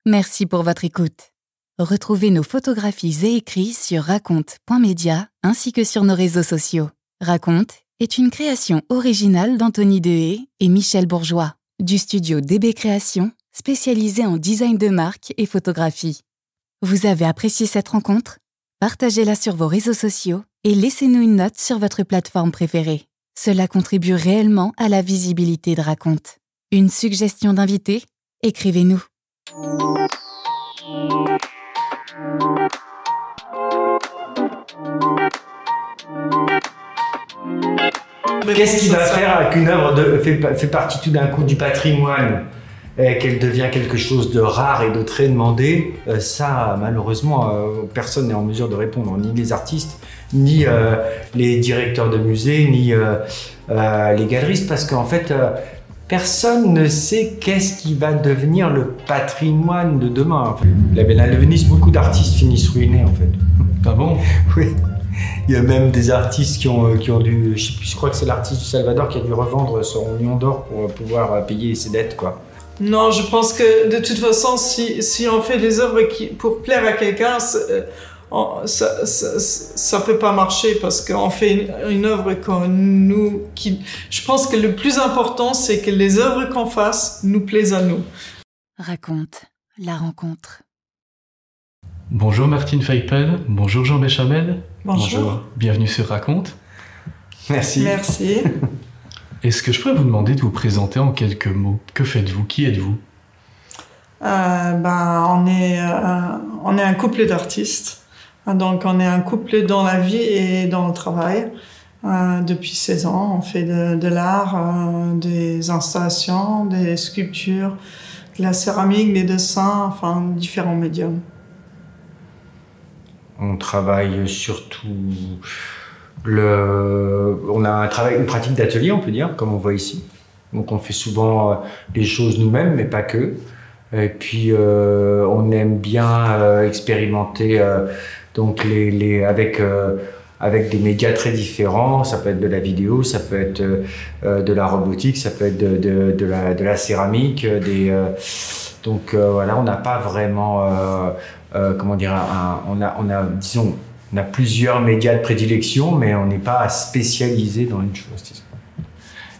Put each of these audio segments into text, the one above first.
Merci pour votre écoute. Retrouvez nos photographies et écrits sur raconte.media ainsi que sur nos réseaux sociaux. Raconte est une création originale d'Anthony Dehé et Michel Bourgeois, du studio DB Création, spécialisé en design de marque et photographie. Vous avez apprécié cette rencontre? Partagez-la sur vos réseaux sociaux et laissez-nous une note sur votre plateforme préférée. Cela contribue réellement à la visibilité de Raconte. Une suggestion d'invité? Écrivez-nous. Qu'est-ce qui va faire qu'une œuvre fait partie tout d'un coup du patrimoine et qu'elle devient quelque chose de rare et de très demandé? Ça, malheureusement, personne n'est en mesure de répondre, ni les artistes, ni les directeurs de musées, ni les galeristes, parce qu'en fait, personne ne sait qu'est-ce qui va devenir le patrimoine de demain. À Venise, beaucoup d'artistes finissent ruinés, en fait. Ah bon? Oui. Il y a même des artistes qui ont dû, je crois que c'est l'artiste du Salvador qui a dû revendre son lion d'or pour pouvoir payer ses dettes, quoi. Non, je pense que de toute façon, si on fait des œuvres pour plaire à quelqu'un, ça peut pas marcher parce qu'on fait une œuvre je pense que le plus important, c'est que les œuvres qu'on fasse nous plaisent à nous. Raconte la rencontre. Bonjour Martine Feipel, bonjour Jean Béchamel. Bonjour. Bienvenue sur Raconte. Merci. Merci. Est-ce que je pourrais vous demander de vous présenter en quelques mots? Que faites-vous? Qui êtes-vous? On est un couple d'artistes. Donc on est un couple dans la vie et dans le travail. Depuis 16 ans, on fait de l'art, des installations, des sculptures, de la céramique, des dessins, enfin différents médiums. On travaille surtout on a une pratique d'atelier, on peut dire, comme on voit ici. Donc on fait souvent les choses nous-mêmes, mais pas que. Et puis on aime bien expérimenter donc avec des médias très différents. Ça peut être de la vidéo, ça peut être de la robotique, ça peut être de la céramique. Donc voilà, on n'a pas vraiment comment dire, on a plusieurs médias de prédilection, mais on n'est pas spécialisé dans une chose.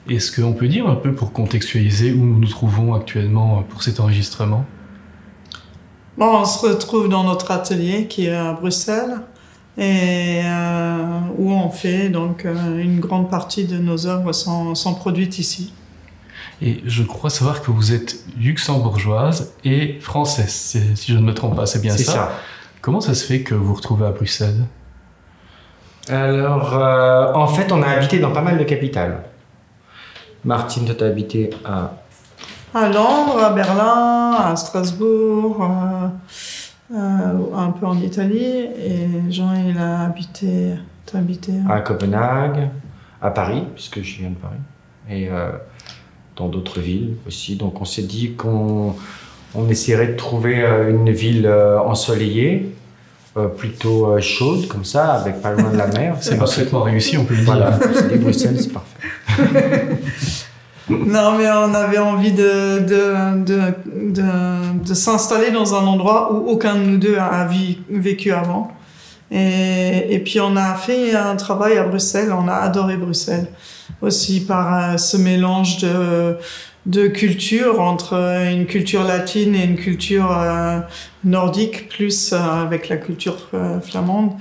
Est-ce qu'on peut dire un peu pour contextualiser où nous nous trouvons actuellement pour cet enregistrement? On se retrouve dans notre atelier qui est à Bruxelles et où on fait donc une grande partie de nos œuvres sont produites ici. Et je crois savoir que vous êtes luxembourgeoise et française, si je ne me trompe pas, c'est bien ça? C'est ça. Comment ça se fait que vous vous retrouvez à Bruxelles? Alors, en fait, on a habité dans pas mal de capitales. Martine, toi, t'as habité à Londres, à Berlin, à Strasbourg, un peu en Italie. Et Jean, il a habité... T'as habité à Copenhague, à Paris, puisque je viens de Paris. Et dans d'autres villes aussi. Donc on s'est dit qu'on essaierait de trouver une ville ensoleillée, plutôt chaude comme ça, avec pas loin de la mer. C'est parfaitement réussi, on peut le dire. Voilà, c'est Bruxelles, c'est parfait. Non, mais on avait envie de s'installer dans un endroit où aucun de nous deux a vécu avant. Et puis on a fait un travail à Bruxelles, on a adoré Bruxelles aussi par ce mélange de cultures entre une culture latine et une culture nordique, plus avec la culture flamande,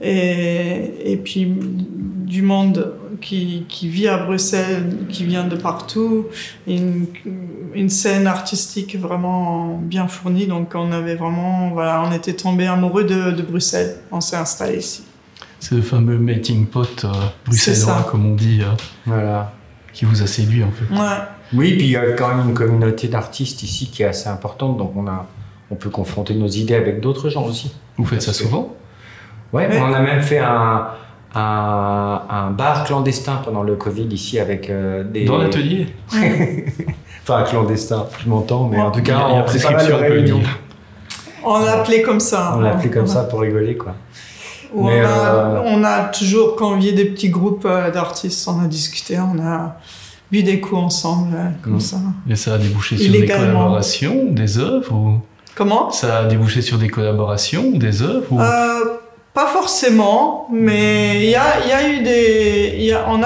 et puis du monde qui vit à Bruxelles, qui vient de partout, une scène artistique vraiment bien fournie. Donc on avait vraiment, voilà, on était tombés amoureux de Bruxelles, on s'est installé ici. C'est le fameux melting pot bruxellois, comme on dit, voilà, qui vous a séduit en fait. Ouais. Oui, puis il y a quand même une communauté d'artistes ici qui est assez importante, donc on peut confronter nos idées avec d'autres gens aussi. Vous faites ça souvent? Ouais, on a même fait un bar clandestin pendant le Covid ici avec des... Dans l'atelier? Enfin, clandestin, je m'entends, mais en tout cas, il y a prescription, on peut le dire. On l'appelait comme ça. On l'appelait comme ça pour rigoler, quoi. On a toujours convié des petits groupes d'artistes, on a discuté, on a bu des coups ensemble, comme ça. Et ça a débouché sur des collaborations, des œuvres ou... Comment? Ça a débouché sur des collaborations ou des œuvres ou... Pas forcément, mais il y a eu on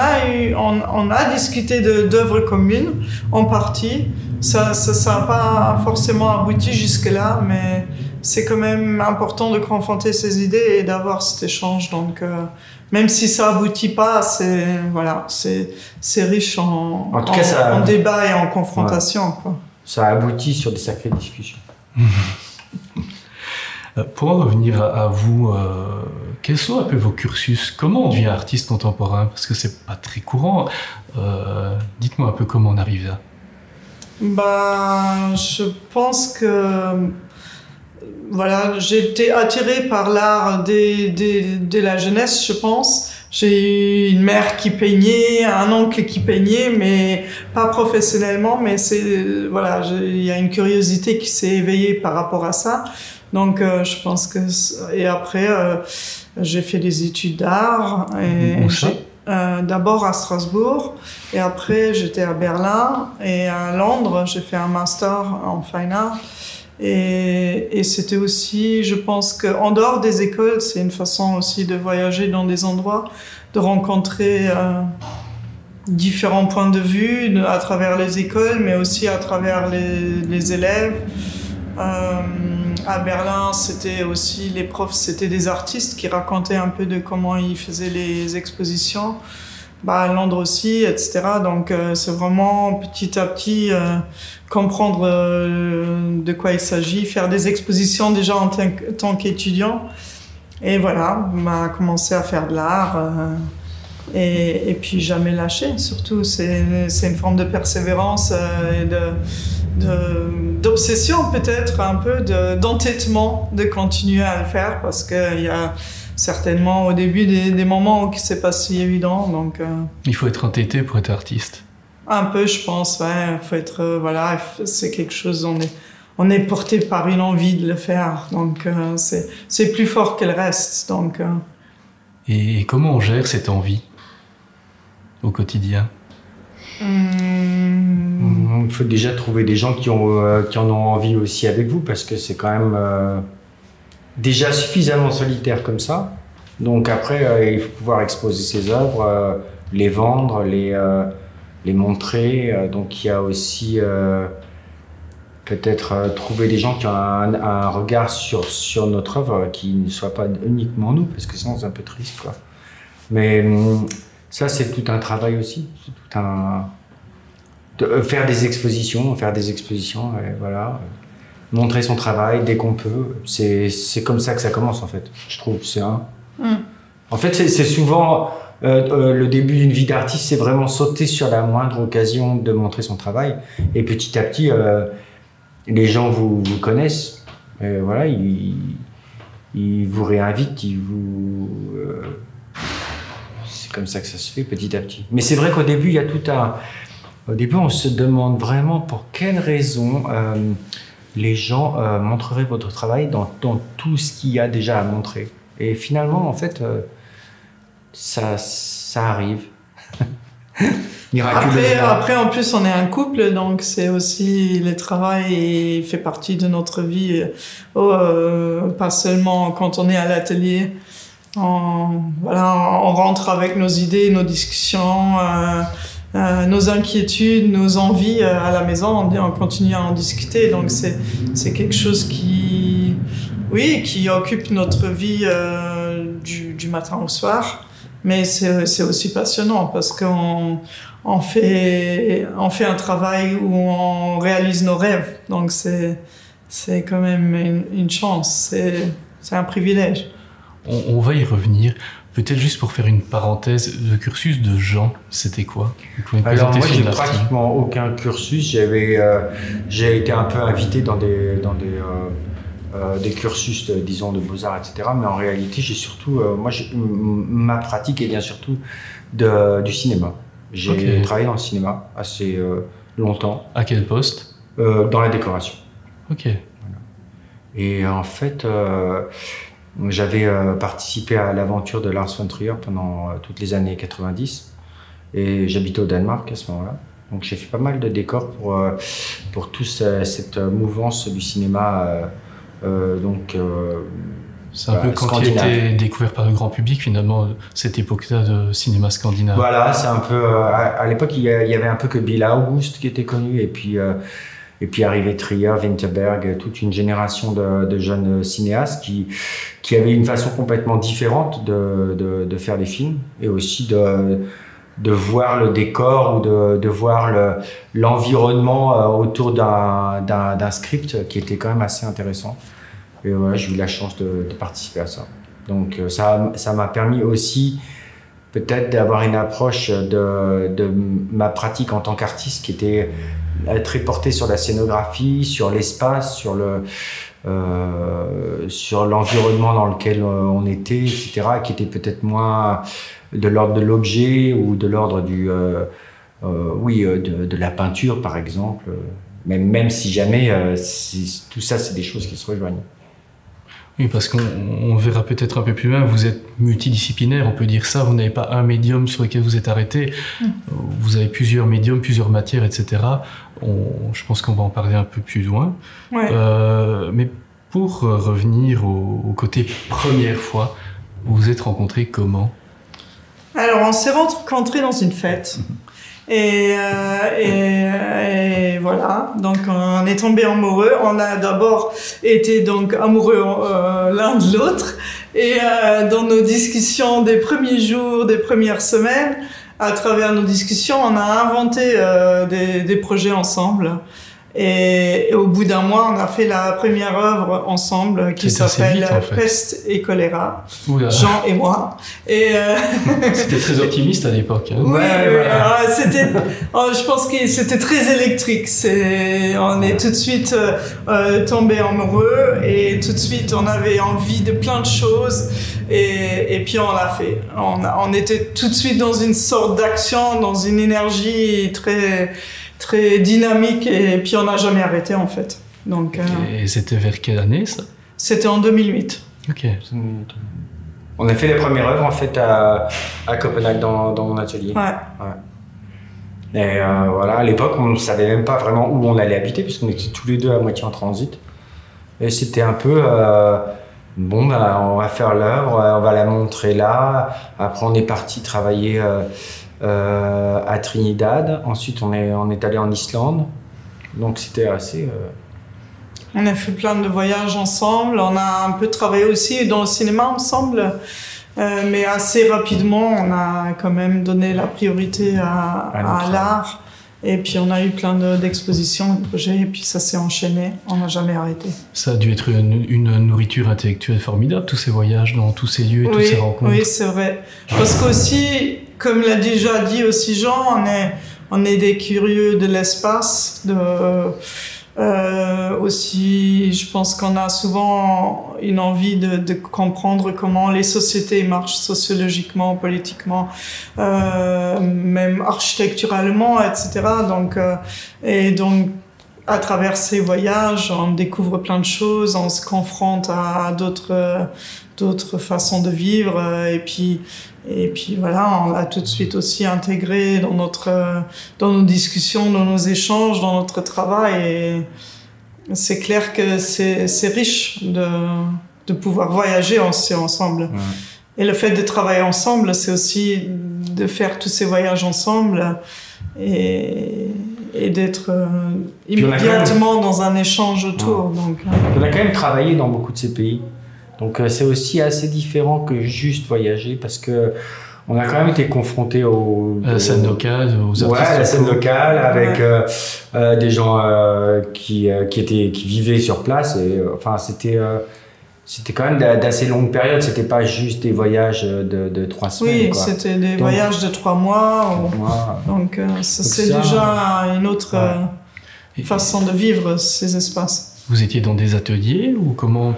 a discuté d'œuvres communes en partie. Ça a pas forcément abouti jusque-là, mais c'est quand même important de confronter ses idées et d'avoir cet échange. Donc, même si ça aboutit pas, c'est riche en tout cas, en débat et en confrontation. Ouais. Quoi. Ça aboutit sur des sacrées discussions. Pour en revenir à vous, quels sont un peu vos cursus? Comment on devient artiste contemporain? Parce que c'est pas très courant. Dites-moi un peu comment on arrive là. Je pense que j'ai été attirée par l'art dès la jeunesse, je pense. J'ai eu une mère qui peignait, un oncle qui peignait, mais pas professionnellement. Mais il y a une curiosité qui s'est éveillée par rapport à ça. Donc, je pense que... Et après, j'ai fait des études d'art. Où ça? D'abord à Strasbourg, et après j'étais à Berlin, et à Londres, j'ai fait un master en fine art. Et c'était aussi, je pense qu'en dehors des écoles, c'est une façon aussi de voyager dans des endroits, de rencontrer différents points de vue à travers les écoles, mais aussi à travers les élèves. À Berlin, c'était aussi les profs, c'était des artistes qui racontaient un peu de comment ils faisaient les expositions. À Londres aussi, etc. Donc, c'est vraiment petit à petit comprendre de quoi il s'agit, faire des expositions déjà en tant qu'étudiant. Et voilà, on a commencé à faire de l'art et puis jamais lâcher. Surtout, c'est une forme de persévérance et d'obsession peut-être, un peu d'entêtement de continuer à le faire, parce qu'il y a certainement au début des moments où c'est pas si évident. Donc, il faut être entêté pour être artiste. Un peu, je pense, ouais. Il faut être, c'est quelque chose, on est porté par une envie de le faire. Donc, c'est plus fort que le reste. Donc, Et comment on gère cette envie au quotidien? Il faut déjà trouver des gens qui en ont envie aussi avec vous, parce que c'est quand même déjà suffisamment solitaire comme ça. Donc après, il faut pouvoir exposer ses œuvres, les vendre, les montrer. Donc il y a aussi peut-être trouver des gens qui ont un regard sur notre œuvre, qui ne soit pas uniquement nous, parce que sinon c'est un peu triste, quoi. Mais ça, c'est tout un travail aussi. C'est tout faire des expositions, et voilà. Montrer son travail dès qu'on peut. C'est comme ça que ça commence, en fait. Je trouve, En fait, c'est souvent le début d'une vie d'artiste, c'est vraiment sauter sur la moindre occasion de montrer son travail. Et petit à petit, les gens vous connaissent. Voilà, ils vous réinvitent, c'est comme ça que ça se fait petit à petit. Mais c'est vrai qu'au début, il y a Au début, on se demande vraiment pour quelles raisons les gens montreraient votre travail dans tout ce qu'il y a déjà à montrer. Et finalement, en fait, ça arrive. Miraculeusement. Après, en plus, on est un couple, donc c'est aussi le travail fait partie de notre vie. Pas seulement quand on est à l'atelier. On rentre avec nos idées, nos discussions, nos inquiétudes, nos envies à la maison. On continue à en discuter. Donc c'est quelque chose qui occupe notre vie du matin au soir. Mais c'est aussi passionnant parce qu'on fait un travail où on réalise nos rêves. Donc c'est quand même une chance. C'est un privilège. On va y revenir. Peut-être juste pour faire une parenthèse, le cursus de Jean, c'était quoi? Alors moi, j'ai pratiquement aucun cursus. J'ai été un peu invité dans des cursus, disons, de beaux-arts, etc. Mais en réalité, j'ai surtout... ma pratique est bien surtout du cinéma. J'ai travaillé dans le cinéma assez longtemps. À quel poste? Dans la décoration. Ok. Voilà. Et en fait... j'avais participé à l'aventure de Lars von Trier pendant toutes les années 90 et j'habitais au Danemark à ce moment-là. Donc j'ai fait pas mal de décors pour toute cette mouvance du cinéma C'est un peu quand il était découvert par le grand public, finalement, cette époque-là de cinéma scandinave. Voilà, c'est un peu... à l'époque, il y avait un peu que Bill August qui était connu, et puis arrivé Trier, Winterberg, toute une génération de jeunes cinéastes qui avaient une façon complètement différente de faire des films, et aussi de voir le décor ou de voir l'environnement autour d'un script qui était quand même assez intéressant. Et voilà, j'ai eu la chance de participer à ça. Donc ça m'a permis aussi peut-être d'avoir une approche de ma pratique en tant qu'artiste qui était très portée sur la scénographie, sur l'espace, sur l'environnement dans lequel on était, etc., qui était peut-être moins de l'ordre de l'objet ou de l'ordre de la peinture, par exemple. Même si jamais tout ça, c'est des choses qui se rejoignent. Oui, parce qu'on verra peut-être un peu plus loin, vous êtes multidisciplinaire, on peut dire ça, vous n'avez pas un médium sur lequel vous êtes arrêté, vous avez plusieurs médiums, plusieurs matières, etc. Je pense qu'on va en parler un peu plus loin. Ouais. Mais pour revenir au côté première fois, vous vous êtes rencontrés comment? Alors, on s'est rencontrés dans une fête. Et voilà, donc on est tombés amoureux. On a d'abord été donc amoureux l'un de l'autre. Et dans nos discussions des premiers jours, des premières semaines, à travers nos discussions, on a inventé des projets ensemble. Et au bout d'un mois, on a fait la première œuvre ensemble qui s'appelle Peste et choléra, Jean et moi. Et c'était très optimiste à l'époque. Hein. Oui, voilà. Je pense que c'était très électrique. On est tout de suite tombés amoureux et tout de suite on avait envie de plein de choses et puis on l'a fait. On était tout de suite dans une sorte d'action, dans une énergie très dynamique et puis on n'a jamais arrêté en fait. Donc, et c'était vers quelle année ça? C'était en 2008. Ok. On a fait les premières œuvres en fait à Copenhague dans mon atelier. Ouais. Et voilà, à l'époque on ne savait même pas vraiment où on allait habiter puisqu'on était tous les deux à moitié en transit. Et c'était un peu on va faire l'œuvre, on va la montrer là. Après on est parti travailler à Trinidad, ensuite on est allé en Islande, donc c'était assez... On a fait plein de voyages ensemble, on a un peu travaillé aussi dans le cinéma ensemble, mais assez rapidement on a quand même donné la priorité à l'art, et puis on a eu plein d'expositions, de projets, et puis ça s'est enchaîné, on n'a jamais arrêté. Ça a dû être une nourriture intellectuelle formidable, tous ces voyages dans tous ces lieux et toutes ces rencontres. Oui, c'est vrai, parce qu'aussi, comme l'a déjà dit aussi Jean, on est des curieux de l'espace, aussi, je pense qu'on a souvent une envie de comprendre comment les sociétés marchent sociologiquement, politiquement, même architecturalement, etc. Donc, à travers ces voyages, on découvre plein de choses, on se confronte à d'autres façons de vivre, et puis voilà, on l'a tout de suite aussi intégré dans nos discussions, dans nos échanges, dans notre travail. Et c'est clair que c'est riche de pouvoir voyager ensemble. Ouais. Et le fait de travailler ensemble, c'est aussi de faire tous ces voyages ensemble et d'être immédiatement dans un échange autour. Ouais. Donc, on a quand même travaillé dans beaucoup de ces pays. Donc c'est aussi assez différent que juste voyager parce que on a quand même été confrontés à la scène locale, aux artistes. Ouais, la scène locale avec des gens qui vivaient sur place et enfin c'était quand même d'assez longues périodes. C'était pas juste des voyages de 3 semaines. Oui, c'était des voyages de 3 mois. Donc c'est déjà une autre façon de vivre ces espaces. Vous étiez dans des ateliers ou comment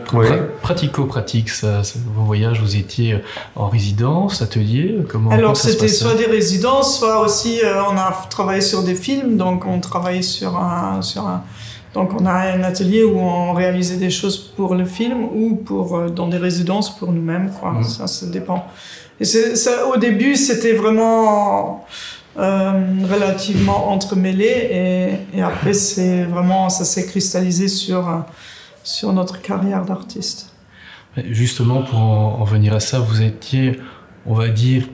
pratico-pratique vos voyages? Vous étiez en résidence, atelier? Alors c'était soit des résidences, soit aussi on a travaillé sur des films, donc on travaillait donc on a un atelier où on réalisait des choses pour le film ou dans des résidences pour nous-mêmes, quoi. Ça dépend. Et au début c'était vraiment relativement entremêlé et après ça s'est cristallisé sur sur notre carrière d'artiste. Justement, pour en venir à ça, vous étiez, on va dire,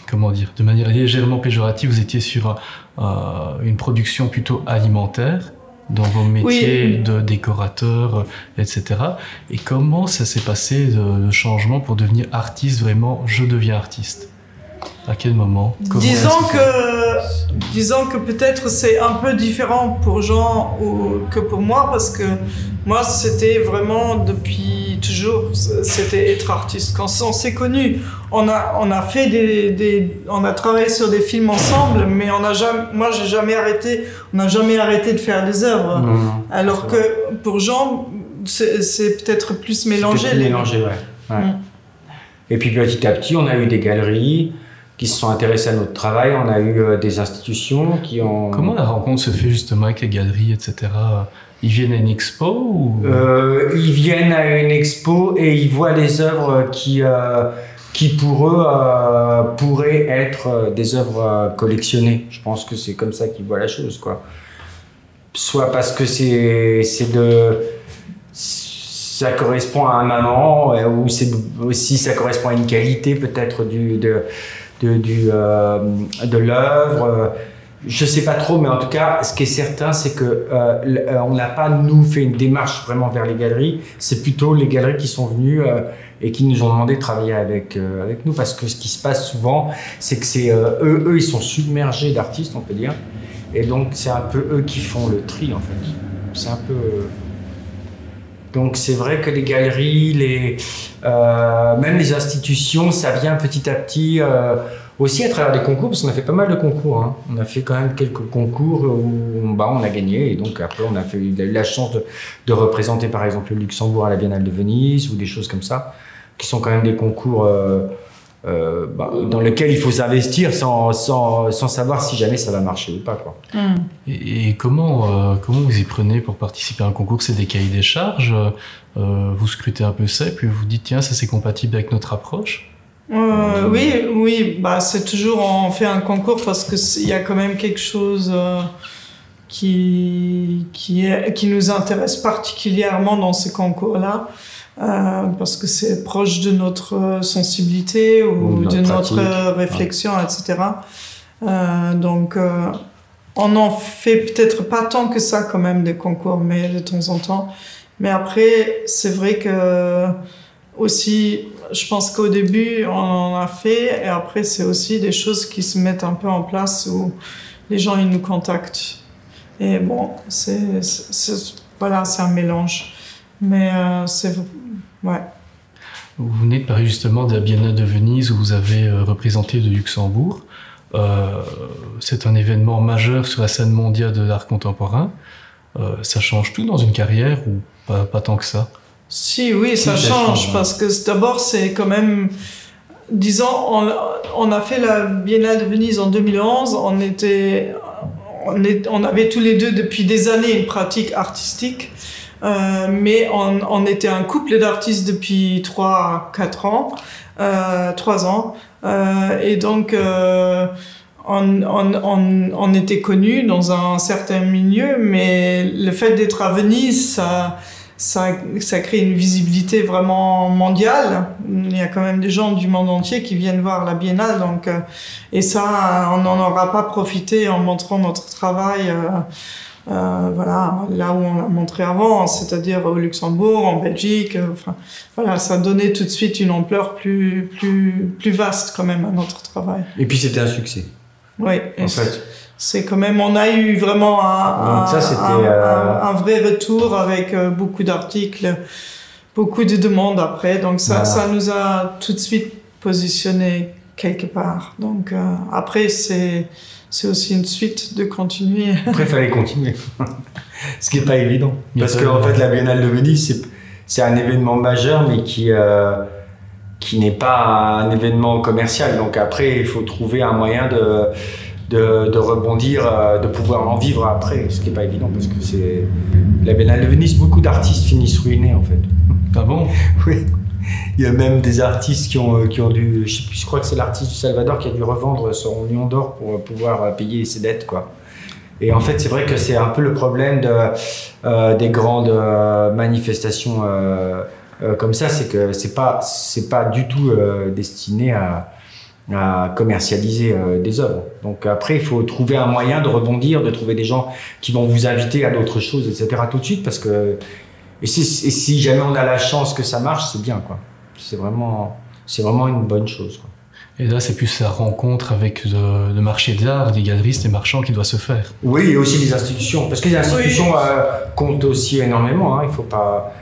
de manière légèrement péjorative, vous étiez sur une production plutôt alimentaire dans vos métiers de décorateur, etc. Et comment ça s'est passé, le changement pour devenir artiste, vraiment, je deviens artiste? À quel moment? Disons que peut-être c'est un peu différent pour Jean que pour moi, parce que moi c'était vraiment depuis toujours, c'était être artiste. Quand on s'est connus, on a fait on a travaillé sur des films ensemble, mais on n'a jamais arrêté de faire des œuvres. Alors que pour Jean, c'est peut-être plus mélangé. Ouais. Et puis petit à petit, on a eu des galeries qui se sont intéressés à notre travail, on a eu des institutions qui ont... Comment la rencontre se fait justement avec les galeries, etc. Ils viennent à une expo ou... Ils viennent à une expo et ils voient les œuvres qui pour eux pourraient être des œuvres collectionnées. Je pense que c'est comme ça qu'ils voient la chose, quoi. Soit parce que ça correspond à un moment, ou aussi ça correspond à une qualité peut-être de l'œuvre. Je sais pas trop, mais en tout cas, ce qui est certain, c'est que on n'a pas, nous, fait une démarche vraiment vers les galeries. C'est plutôt les galeries qui sont venues et qui nous ont demandé de travailler avec nous, parce que ce qui se passe souvent, c'est que eux, ils sont submergés d'artistes, on peut dire, et donc c'est un peu eux qui font le tri, en fait. C'est un peu... Donc c'est vrai que les galeries, même les institutions, ça vient petit à petit aussi à travers des concours, parce qu'on a fait pas mal de concours. Hein. On a fait quand même quelques concours où on a gagné, et donc après on a eu la chance de représenter par exemple le Luxembourg à la Biennale de Venise, ou des choses comme ça, qui sont quand même des concours dans lesquels il faut s'investir sans savoir si jamais ça va marcher ou pas, quoi. Et comment vous y prenez pour participer à un concours? C'est des cahiers des charges, vous scrutez un peu ça et puis vous dites tiens, ça c'est compatible avec notre approche? Oui, c'est toujours, on fait un concours parce qu'il y a quand même quelque chose qui nous intéresse particulièrement dans ce concours-là. Parce que c'est proche de notre sensibilité ou de notre réflexion, etc. Donc, on n'en fait peut-être pas tant que ça quand même des concours, mais de temps en temps. Mais après, c'est vrai que aussi, je pense qu'au début, on en a fait, et après, c'est aussi des choses qui se mettent un peu en place où les gens, ils nous contactent. Et bon, c'est un mélange. Mais ouais. Vous venez de parler justement de la Biennale de Venise où vous avez représenté le Luxembourg. C'est un événement majeur sur la scène mondiale de l'art contemporain. Ça change tout dans une carrière ou pas tant que ça? Oui, ça change parce que d'abord c'est quand même... Disons, on a fait la Biennale de Venise en 2011. On avait tous les deux depuis des années une pratique artistique. Mais on était un couple d'artistes depuis 3 ans. Et donc, on était connus dans un certain milieu, mais le fait d'être à Venise, ça crée une visibilité vraiment mondiale. Il y a quand même des gens du monde entier qui viennent voir la Biennale, donc, et ça, on n'en aura pas profité en montrant notre travail là où on l'a montré avant, c'est-à-dire au Luxembourg, en Belgique, ça donnait tout de suite une ampleur plus vaste quand même à notre travail. Et puis c'était un succès. Oui, en fait. C'est quand même, on a eu vraiment un vrai retour avec beaucoup d'articles, beaucoup de demandes après, donc ça nous a tout de suite positionné quelque part. Donc après c'est aussi une suite de continuer. Après, il fallait continuer. Ce qui n'est pas évident. Parce qu'en fait, la Biennale de Venise, c'est un événement majeur, mais qui n'est pas un événement commercial. Donc après, il faut trouver un moyen de rebondir, de pouvoir en vivre après. Ce qui n'est pas évident, parce que la Biennale de Venise, beaucoup d'artistes finissent ruinés, en fait. Ah bon? Oui. Il y a même des artistes qui ont dû, je crois que c'est l'artiste du Salvador qui a dû revendre son lion d'or pour pouvoir payer ses dettes, quoi. Et en fait, c'est vrai que c'est un peu le problème des grandes manifestations comme ça, c'est que c'est pas du tout destiné à commercialiser des œuvres. Donc après, il faut trouver un moyen de rebondir, de trouver des gens qui vont vous inviter à d'autres choses, etc. tout de suite, parce que et si jamais on a la chance que ça marche, c'est bien, quoi. C'est vraiment une bonne chose, quoi. Et là, c'est plus la rencontre avec le marché de l'art, des galeristes, des marchands qui doit se faire. Oui, et aussi les institutions, parce que les institutions comptent aussi énormément. Hein. Il ne faut pas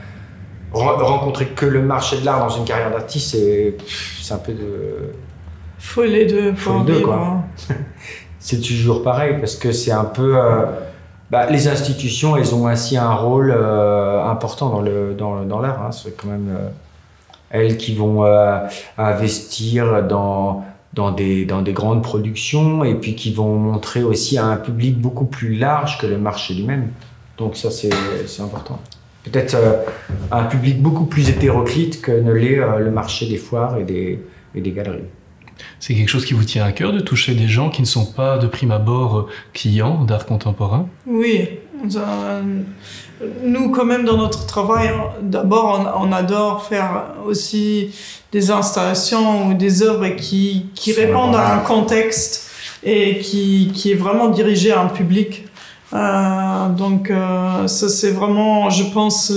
rencontrer que le marché de l'art dans une carrière d'artiste, c'est un peu de... Faut les deux pour vivre. Quoi. C'est toujours pareil, parce que c'est un peu... les institutions, elles ont ainsi un rôle important dans l'art. Hein. C'est quand même elles qui vont investir dans des grandes productions et puis qui vont montrer aussi à un public beaucoup plus large que le marché lui-même. Donc ça, c'est important. Peut-être un public beaucoup plus hétéroclite que ne l'est le marché des foires et des galeries. C'est quelque chose qui vous tient à cœur de toucher des gens qui ne sont pas de prime abord clients d'art contemporain? Oui. Nous, quand même, dans notre travail, d'abord, on adore faire aussi des installations ou des œuvres qui répondent à un contexte et qui est vraiment dirigé à un public. Donc ça c'est vraiment, je pense,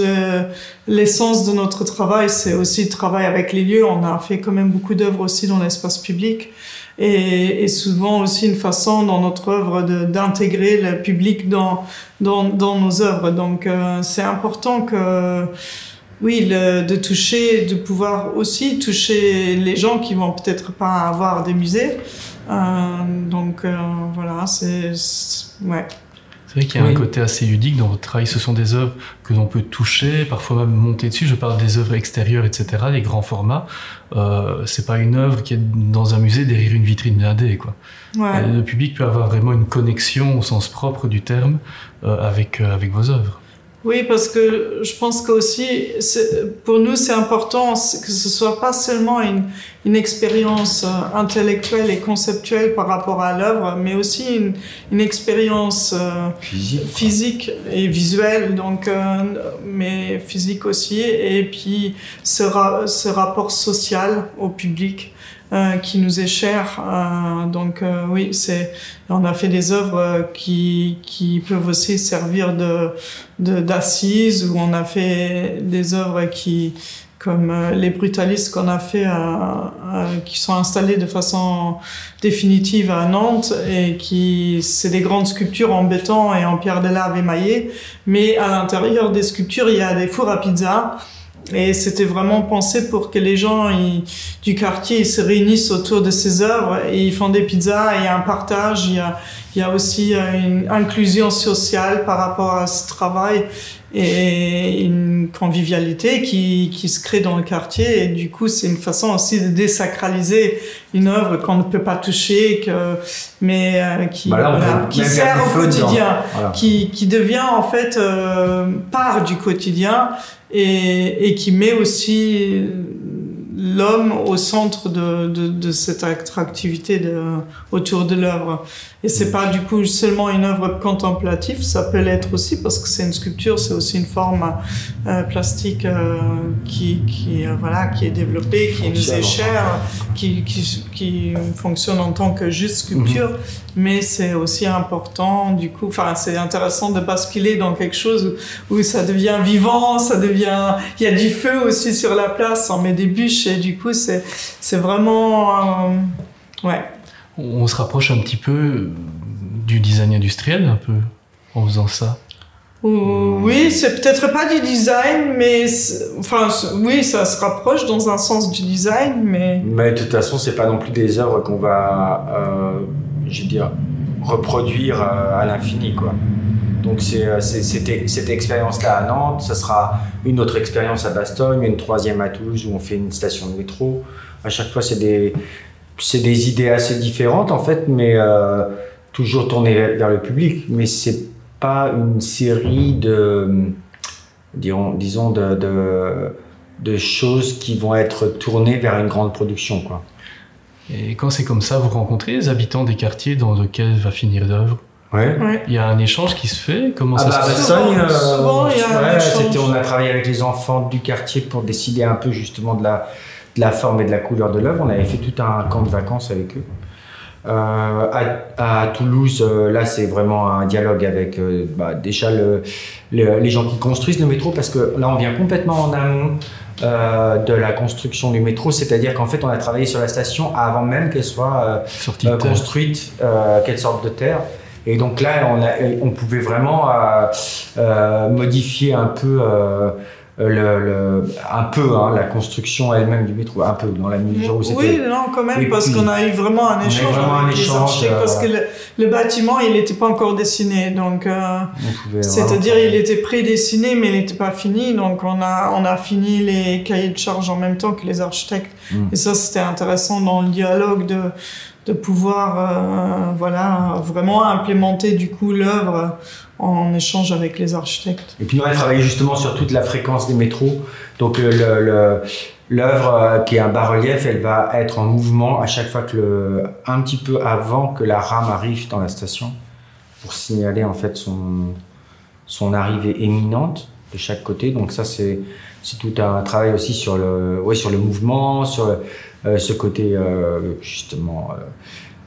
l'essence de notre travail, c'est aussi le travail avec les lieux. On a fait quand même beaucoup d'œuvres aussi dans l'espace public et souvent aussi une façon dans notre œuvre d'intégrer le public dans nos œuvres. Donc c'est important que de pouvoir aussi toucher les gens qui vont peut-être pas avoir des musées. Voilà, ouais. C'est vrai qu'il y a un côté assez ludique dans votre travail. Ce sont des œuvres que l'on peut toucher, parfois même monter dessus. Je parle des œuvres extérieures, etc., les grands formats. C'est pas une œuvre qui est dans un musée derrière une vitrine blindée, quoi. Ouais. Le public peut avoir vraiment une connexion au sens propre du terme avec vos œuvres. Oui, parce que je pense qu'aussi, pour nous, c'est important que ce soit pas seulement une expérience intellectuelle et conceptuelle par rapport à l'œuvre, mais aussi une expérience physique et visuelle, donc, mais physique aussi, et puis ce rapport social au public. Qui nous est cher, oui, on a fait des œuvres qui peuvent aussi servir d'assises, ou on a fait des œuvres comme les brutalistes qu'on a fait, qui sont installés de façon définitive à Nantes, et c'est des grandes sculptures en béton et en pierre de lave émaillée, mais à l'intérieur des sculptures, il y a des fours à pizza. Et c'était vraiment pensé pour que les gens du quartier se réunissent autour de ces œuvres et ils font des pizzas, et il y a un partage, il y a aussi une inclusion sociale par rapport à ce travail et une convivialité qui se crée dans le quartier. Et du coup, c'est une façon aussi de désacraliser une œuvre qu'on ne peut pas toucher, mais qui sert au quotidien, qui devient en fait part du quotidien. Et qui met aussi l'homme au centre de cette attractivité autour de l'œuvre. Et c'est pas du coup seulement une œuvre contemplative, ça peut l'être aussi parce que c'est une sculpture, c'est aussi une forme plastique qui est développée, qui nous est chère, qui fonctionne en tant que juste sculpture. Mais c'est aussi important, du coup, c'est intéressant de basculer dans quelque chose où ça devient vivant, il y a du feu aussi sur la place, on met des bûches, et du coup, c'est vraiment, ouais. On se rapproche un petit peu du design industriel, un peu, en faisant ça. Oui, c'est peut-être pas du design, mais oui, ça se rapproche dans un sens du design, mais... Mais de toute façon, c'est pas non plus des œuvres qu'on va, reproduire à l'infini, quoi. Donc cette expérience-là à Nantes, ça sera une autre expérience à Bastogne, une troisième à Toulouse où on fait une station de métro. À chaque fois, c'est des idées assez différentes en fait, mais toujours tournées vers le public. Mais c'est pas une série de choses qui vont être tournées vers une grande production, quoi. Et quand c'est comme ça, vous rencontrez les habitants des quartiers dans lesquels va finir l'œuvre? Ouais. Il y a un échange qui se fait? Comment ça se passe? Souvent, il y a un échange. On a travaillé avec les enfants du quartier pour décider un peu justement de la forme et de la couleur de l'œuvre. On avait fait tout un camp de vacances avec eux. À Toulouse, là c'est vraiment un dialogue avec déjà les gens qui construisent le métro, parce que là on vient complètement en amont de la construction du métro, c'est-à-dire qu'en fait on a travaillé sur la station avant même qu'elle soit construite, qu'elle sorte de terre. Et donc là on pouvait vraiment modifier un peu la construction elle-même du métro, un peu dans la mesure où c'était... Oui, non, quand même, parce qu'on a eu vraiment un échange avec les architectes, parce que le bâtiment, il n'était pas encore dessiné, donc c'est-à-dire il était prédessiné, mais il n'était pas fini, donc on a fini les cahiers de charges en même temps que les architectes, et ça c'était intéressant dans le dialogue de pouvoir vraiment implémenter du coup l'œuvre en échange avec les architectes. Et puis nous on a travaillé justement sur toute la fréquence des métros. Donc l'œuvre qui est un bas-relief, elle va être en mouvement à chaque fois un petit peu avant que la rame arrive dans la station, pour signaler en fait son arrivée imminente de chaque côté. Donc ça c'est tout un travail aussi sur le mouvement, sur ce côté justement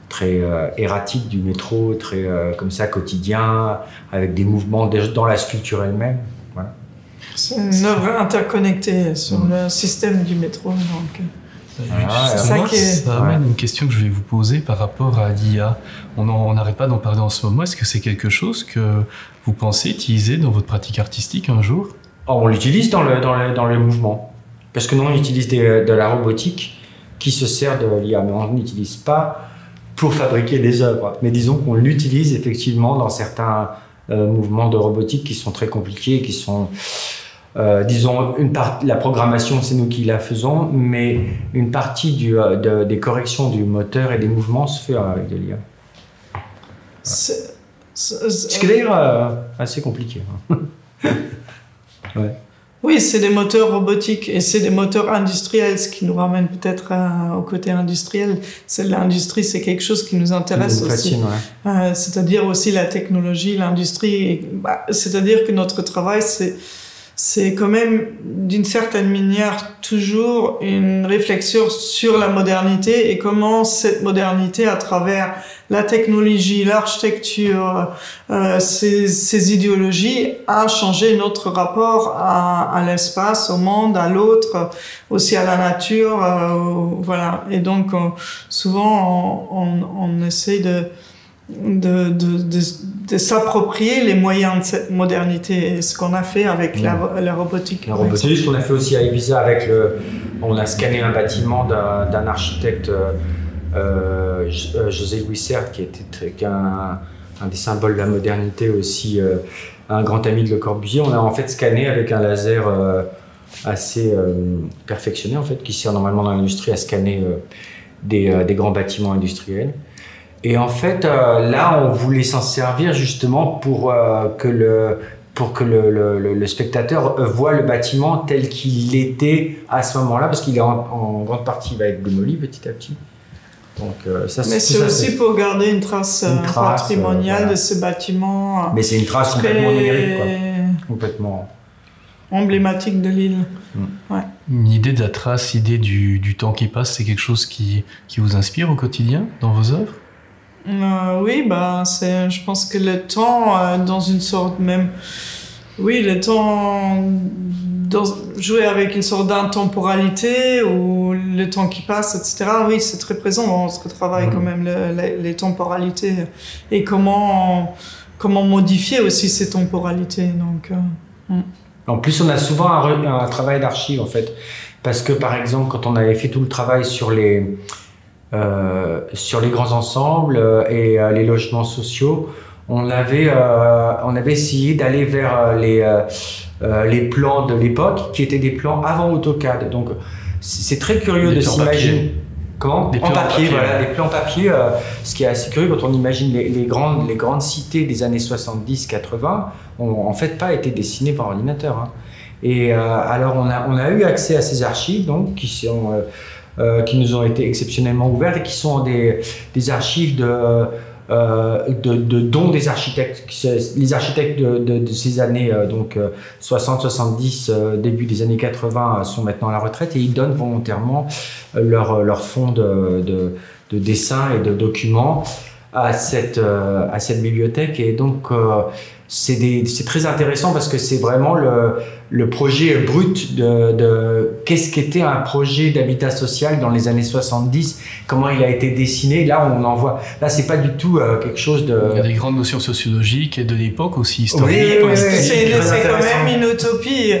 très erratique du métro, très comme ça quotidien, avec des mouvements dans la sculpture elle-même. Voilà. C'est une œuvre interconnectée sur le système du métro. Donc, ça amène une question que je vais vous poser par rapport à l'IA. On n'arrête pas d'en parler en ce moment. Est-ce que c'est quelque chose que vous pensez utiliser dans votre pratique artistique un jour? On l'utilise dans le mouvement. Parce que nous, on utilise de la robotique qui se sert de l'IA, mais on n'utilise pas pour fabriquer des œuvres. Mais disons qu'on l'utilise effectivement dans certains mouvements de robotique qui sont très compliqués, qui sont, disons, la programmation, c'est nous qui la faisons, mais une partie des corrections du moteur et des mouvements se fait avec de l'IA. Ce qui est d'ailleurs assez compliqué. Ouais. Oui, c'est des moteurs robotiques et c'est des moteurs industriels, ce qui nous ramène peut-être au côté industriel. L'industrie, c'est quelque chose qui nous intéresse aussi. Ouais. C'est-à-dire aussi la technologie, l'industrie. C'est-à-dire que notre travail, c'est quand même, d'une certaine manière, toujours une réflexion sur la modernité et comment cette modernité, à travers la technologie, l'architecture, ces idéologies, a changé notre rapport à l'espace, au monde, à l'autre, aussi à la nature, voilà. Et donc, souvent, on essaie de s'approprier les moyens de cette modernité, ce qu'on a fait avec la robotique. La robotique, ce qu'on a fait aussi à Ibiza on a scanné un bâtiment d'un architecte, José Louis Sert, qui était un des symboles de la modernité, aussi un grand ami de Le Corbusier. On a en fait scanné avec un laser assez perfectionné, en fait, qui sert normalement dans l'industrie à scanner des grands bâtiments industriels. Et en fait, là, on voulait s'en servir justement pour que le spectateur voit le bâtiment tel qu'il était à ce moment-là, parce qu'il est en grande partie, il va être démoli petit à petit. Donc, mais c'est aussi pour garder une trace patrimoniale de ce bâtiment. Mais c'est une trace complètement numérique, quoi. Complètement emblématique de l'île. Ouais. Une idée de la trace, l'idée du temps qui passe, c'est quelque chose qui vous inspire au quotidien dans vos œuvres? Oui, je pense que le temps, dans une sorte même... Oui, le temps... jouer avec une sorte d'intemporalité, ou le temps qui passe, etc. Oui, c'est très présent dans notre travail, quand même, les temporalités. Et comment modifier aussi ces temporalités. Donc, En plus, on a souvent un travail d'archive, en fait. Parce que, par exemple, quand on avait fait tout le travail sur les grands ensembles et les logements sociaux, on avait essayé d'aller vers les plans de l'époque, qui étaient des plans avant AutoCAD. Donc, c'est très curieux de s'imaginer. Comment ? En papier, voilà, des plans papier. Ce qui est assez curieux quand on imagine les grandes cités des années 70-80, ont en fait pas été dessinées par ordinateur. Hein. Et alors, on a eu accès à ces archives, donc, qui nous ont été exceptionnellement ouvertes et qui sont des archives de dons des architectes. Les architectes de ces années 60, 70, début des années 80 sont maintenant à la retraite et ils donnent volontairement leur fonds de dessins et de documents à cette bibliothèque. Et donc c'est très intéressant parce que c'est vraiment le projet brut de qu'est-ce qu'était un projet d'habitat social dans les années 70, comment il a été dessiné. Là, on en voit. Là, c'est pas du tout quelque chose de... Il y a des grandes notions sociologiques et de l'époque aussi, historiques. Oui, c'est quand même une utopie.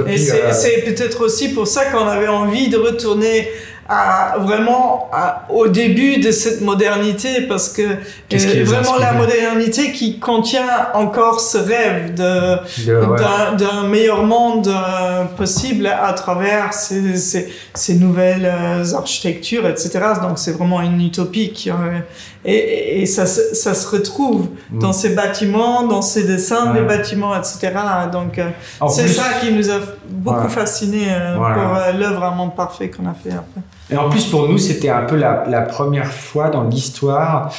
Et c'est peut-être aussi pour ça qu'on avait envie de retourner au début de cette modernité, parce que vraiment la modernité qui contient encore ce rêve d'un meilleur monde possible à travers ces nouvelles architectures, etc. Donc c'est vraiment une utopie et ça se retrouve dans ces bâtiments, dans ces dessins des bâtiments, etc. Donc c'est ça qui nous a beaucoup fasciné pour l'œuvre Un monde parfait qu'on a fait après. Et en plus, pour nous, c'était un peu la première fois dans l'histoire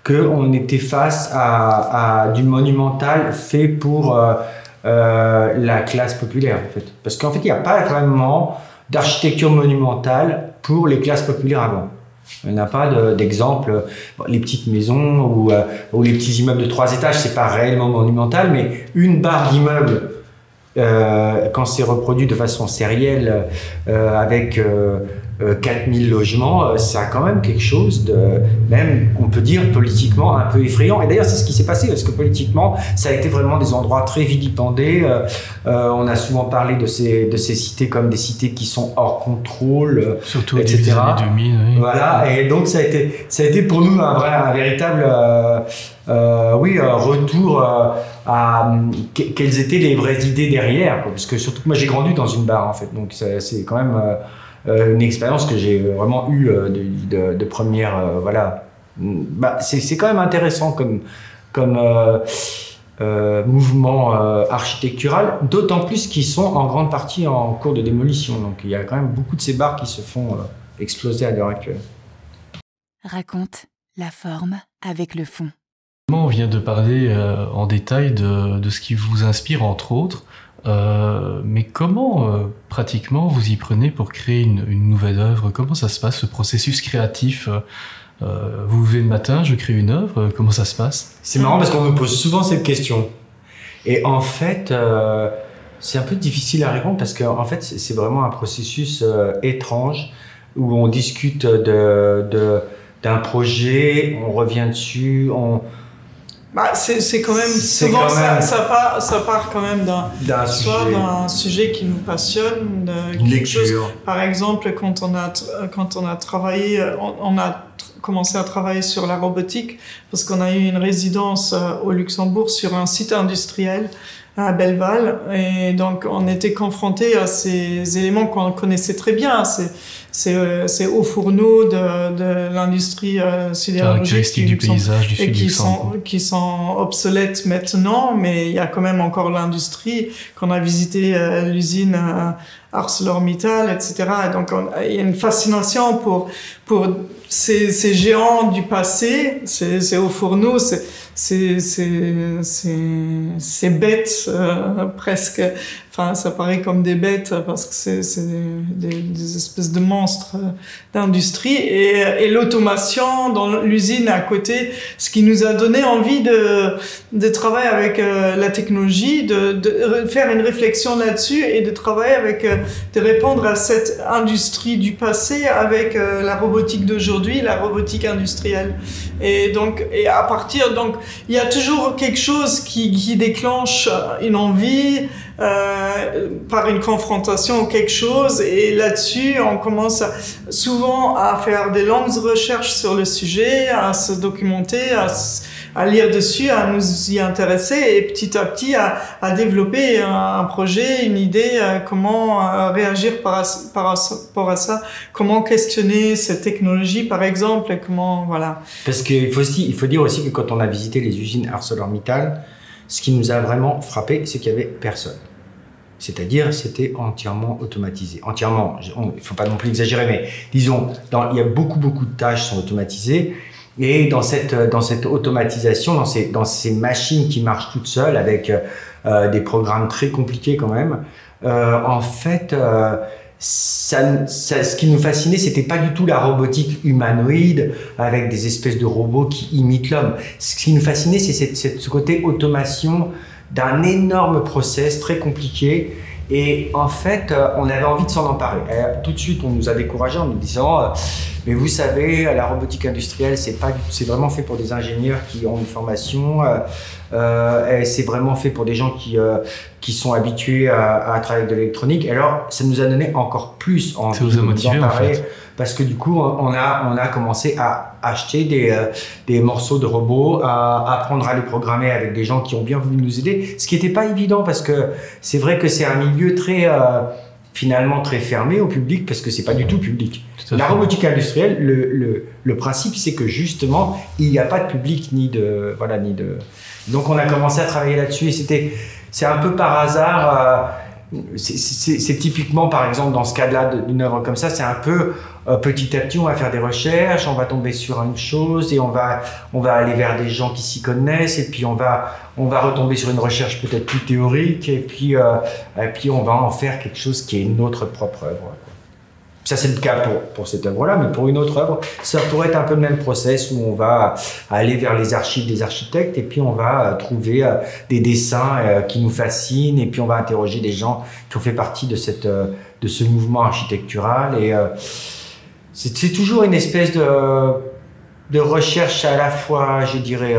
qu'on était face à du monumental fait pour la classe populaire, en fait. Parce qu'en fait, il n'y a pas vraiment d'architecture monumentale pour les classes populaires avant. Il n'y en a pas d'exemple. Les petites maisons ou les petits immeubles de 3 étages, c'est pas réellement monumental, mais une barre d'immeuble, quand c'est reproduit de façon sérielle avec 4000 logements, ça a quand même quelque chose de, même on peut dire politiquement un peu effrayant. Et d'ailleurs c'est ce qui s'est passé, parce que politiquement ça a été vraiment des endroits très vilipendés. On a souvent parlé de ces cités comme des cités qui sont hors contrôle, surtout etc. des années 2000. Oui. Voilà, et donc ça a été pour nous un véritable retour à quelles étaient les vraies idées derrière, quoi. Parce que surtout que moi j'ai grandi dans une barre en fait, donc c'est quand même une expérience que j'ai vraiment eue de première, c'est quand même intéressant comme mouvement architectural, d'autant plus qu'ils sont en grande partie en cours de démolition, donc il y a quand même beaucoup de ces bars qui se font exploser à l'heure actuelle. Raconte la forme avec le fond. On vient de parler en détail de ce qui vous inspire, entre autres. Mais comment, pratiquement, vous y prenez pour créer une nouvelle œuvre? Comment ça se passe, ce processus créatif? Vous vous levez le matin, je crée une œuvre, comment ça se passe? C'est marrant parce qu'on me pose souvent cette question. Et en fait, c'est un peu difficile à répondre parce que en fait, c'est vraiment un processus étrange où on discute d'un projet, on revient dessus, c'est quand même souvent ça part quand même d'un sujet qui nous passionne, quelque chose. Par exemple, quand on a travaillé, on a commencé à travailler sur la robotique parce qu'on a eu une résidence au Luxembourg sur un site industriel à Belleval, et donc on était confronté à ces éléments qu'on connaissait très bien, ces hauts fourneaux de l'industrie sidérurgique du paysage du sud du qui sont obsolètes maintenant, mais il y a quand même encore l'industrie. Qu'on a visité l'usine ArcelorMittal, etc. Et donc il y a une fascination pour ces géants du passé, ces hauts fourneaux, ces bêtes presque. Enfin, ça paraît comme des bêtes parce que c'est des espèces de monstres d'industrie, et l'automation dans l'usine à côté, ce qui nous a donné envie de travailler avec la technologie, de faire une réflexion là-dessus et de travailler de répondre à cette industrie du passé avec la robotique d'aujourd'hui, la robotique industrielle. Et à partir, donc, il y a toujours quelque chose qui déclenche une envie, par une confrontation ou quelque chose, et là-dessus on commence souvent à faire des longues recherches sur le sujet, à se documenter, à lire dessus, à nous y intéresser, et petit à petit à développer un projet, une idée, comment réagir par rapport à ça, comment questionner cette technologie par exemple, et comment, voilà. Parce qu'il faut dire aussi que quand on a visité les usines ArcelorMittal, ce qui nous a vraiment frappé, c'est qu'il y avait personne. C'est-à-dire, c'était entièrement automatisé. Entièrement, il ne faut pas non plus exagérer, mais disons, il y a beaucoup de tâches sont automatisées, Et dans cette automatisation, dans ces machines qui marchent toutes seules avec des programmes très compliqués quand même, en fait, ce qui nous fascinait, c'était pas du tout la robotique humanoïde avec des espèces de robots qui imitent l'homme. Ce qui nous fascinait, c'est ce côté automation d'un énorme process très compliqué. Et en fait, on avait envie de s'en emparer. Et tout de suite, on nous a découragés en nous disant mais vous savez, la robotique industrielle, c'est vraiment fait pour des ingénieurs qui ont une formation. Et c'est vraiment fait pour des gens qui sont habitués à travailler avec de l'électronique. Et alors, ça nous a donné encore plus envie de nous emparer. En fait. Parce que du coup, on a commencé à acheter des morceaux de robots, à apprendre à les programmer avec des gens qui ont bien voulu nous aider. Ce qui n'était pas évident parce que c'est vrai que c'est un milieu finalement très fermé au public parce que c'est pas du tout public. La robotique industrielle, le principe, c'est que justement, il n'y a pas de public Donc on a commencé à travailler là-dessus et c'est un peu par hasard. C'est typiquement, par exemple, dans ce cas-là d'une œuvre comme ça, c'est un peu petit à petit, on va faire des recherches, on va tomber sur une chose et on va aller vers des gens qui s'y connaissent et puis on va retomber sur une recherche peut-être plus théorique et puis on va en faire quelque chose qui est notre propre œuvre. Ça, c'est le cas pour cette œuvre-là, mais pour une autre œuvre, ça pourrait être un peu le même process où on va aller vers les archives des architectes et puis on va trouver des dessins qui nous fascinent et puis on va interroger des gens qui ont fait partie de ce mouvement architectural. Et c'est toujours une espèce de recherche à la fois, je dirais,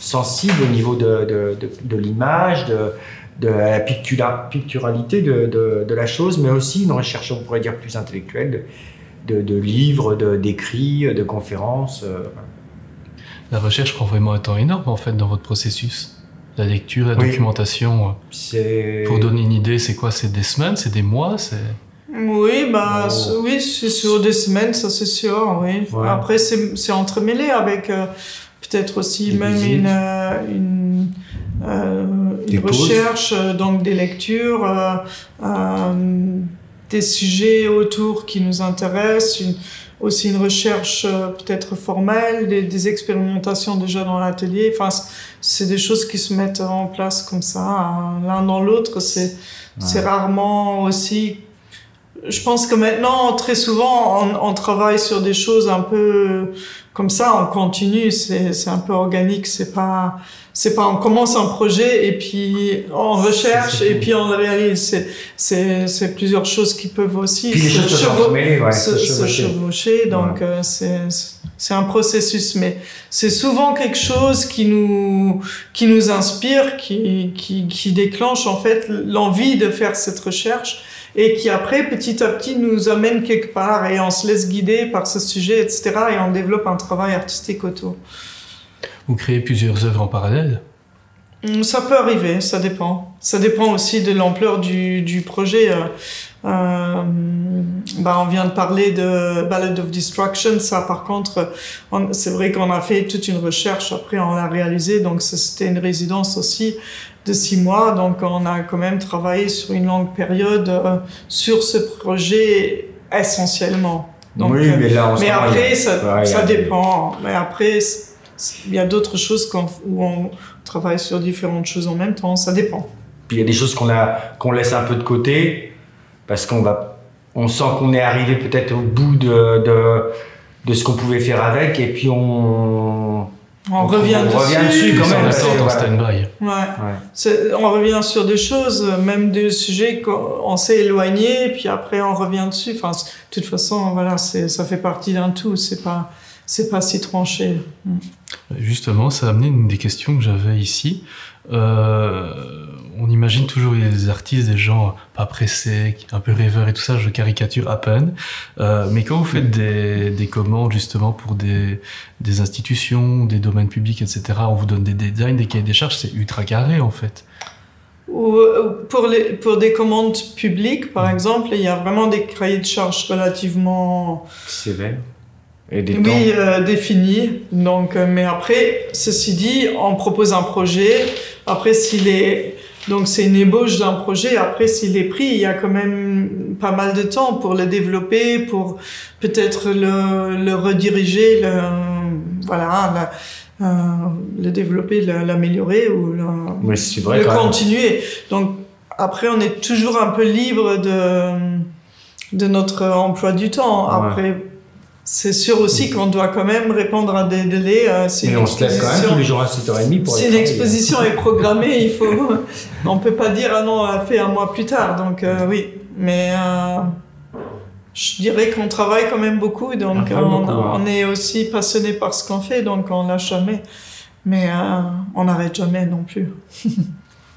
sensible au niveau de l'image, de la picturalité de la chose, mais aussi une recherche, on pourrait dire, plus intellectuelle, de livres, d'écrits, de conférences. La recherche prend vraiment un temps énorme, en fait, dans votre processus. La lecture, la documentation. Pour donner une idée, c'est quoi? C'est des semaines, c'est des mois, Oui, oui, c'est sur des semaines, ça c'est sûr, oui. Ouais. Après, c'est entremêlé avec peut-être aussi des même une recherche, donc des lectures, des sujets autour qui nous intéressent, aussi une recherche peut-être formelle, des expérimentations déjà dans l'atelier. Enfin, c'est des choses qui se mettent en place comme ça, l'un dans l'autre. C'est rarement aussi... Je pense que maintenant, très souvent, on travaille sur des choses un peu comme ça, on continue, c'est un peu organique, c'est pas on commence un projet et puis on recherche et puis on le réalise. C'est plusieurs choses qui peuvent aussi se chevaucher, donc c'est un processus, mais c'est souvent quelque chose qui nous inspire, qui déclenche en fait l'envie de faire cette recherche. Et qui après, petit à petit, nous amène quelque part et on se laisse guider par ce sujet, etc. Et on développe un travail artistique autour. Vous créez plusieurs œuvres en parallèle? Ça peut arriver, ça dépend. Ça dépend aussi de l'ampleur du projet. On vient de parler de Ballad of Destruction. Ça, par contre, c'est vrai qu'on a fait toute une recherche. Après, on l'a réalisé. Donc, c'était une résidence aussi de 6 mois, donc on a quand même travaillé sur une longue période sur ce projet essentiellement. Donc, oui, mais là, mais après, ça dépend. Mais après, il y a d'autres choses où on travaille sur différentes choses en même temps, ça dépend. Puis il y a des choses qu'on laisse un peu de côté, parce on sent qu'on est arrivé peut-être au bout de ce qu'on pouvait faire avec, et puis on revient dessus quand même. En stand-by. On revient sur des choses, même des sujets qu'on s'est éloigné, puis après on revient dessus. Enfin, de toute façon, voilà, ça fait partie d'un tout. C'est pas si tranché. Justement, ça a amené une des questions que j'avais ici. On imagine toujours les artistes, des gens pas pressés, un peu rêveurs et tout ça, je caricature à peine. Mais quand vous faites des commandes justement pour des institutions, des domaines publics, etc., on vous donne des designs, des cahiers des charges, c'est ultra carré en fait. Pour des commandes publiques, par exemple, il y a vraiment des cahiers de charges relativement sévères. Et définis. Donc, mais après, ceci dit, on propose un projet. Après, donc c'est une ébauche d'un projet. Après, s'il est pris, il y a quand même pas mal de temps pour le développer, pour peut-être le rediriger, le développer, l'améliorer ou le continuer. Donc après, on est toujours un peu libre de notre emploi du temps. Après, c'est sûr aussi qu'on doit quand même répondre à des délais. Mais on se lève quand même tous les jours à 7h30 pour si une exposition est programmée, on peut pas dire, ah non, on l'a fait un mois plus tard. Donc, oui. Mais, je dirais qu'on travaille quand même beaucoup. Donc, on est aussi passionné par ce qu'on fait. Donc, on lâche jamais. Mais, on n'arrête jamais non plus.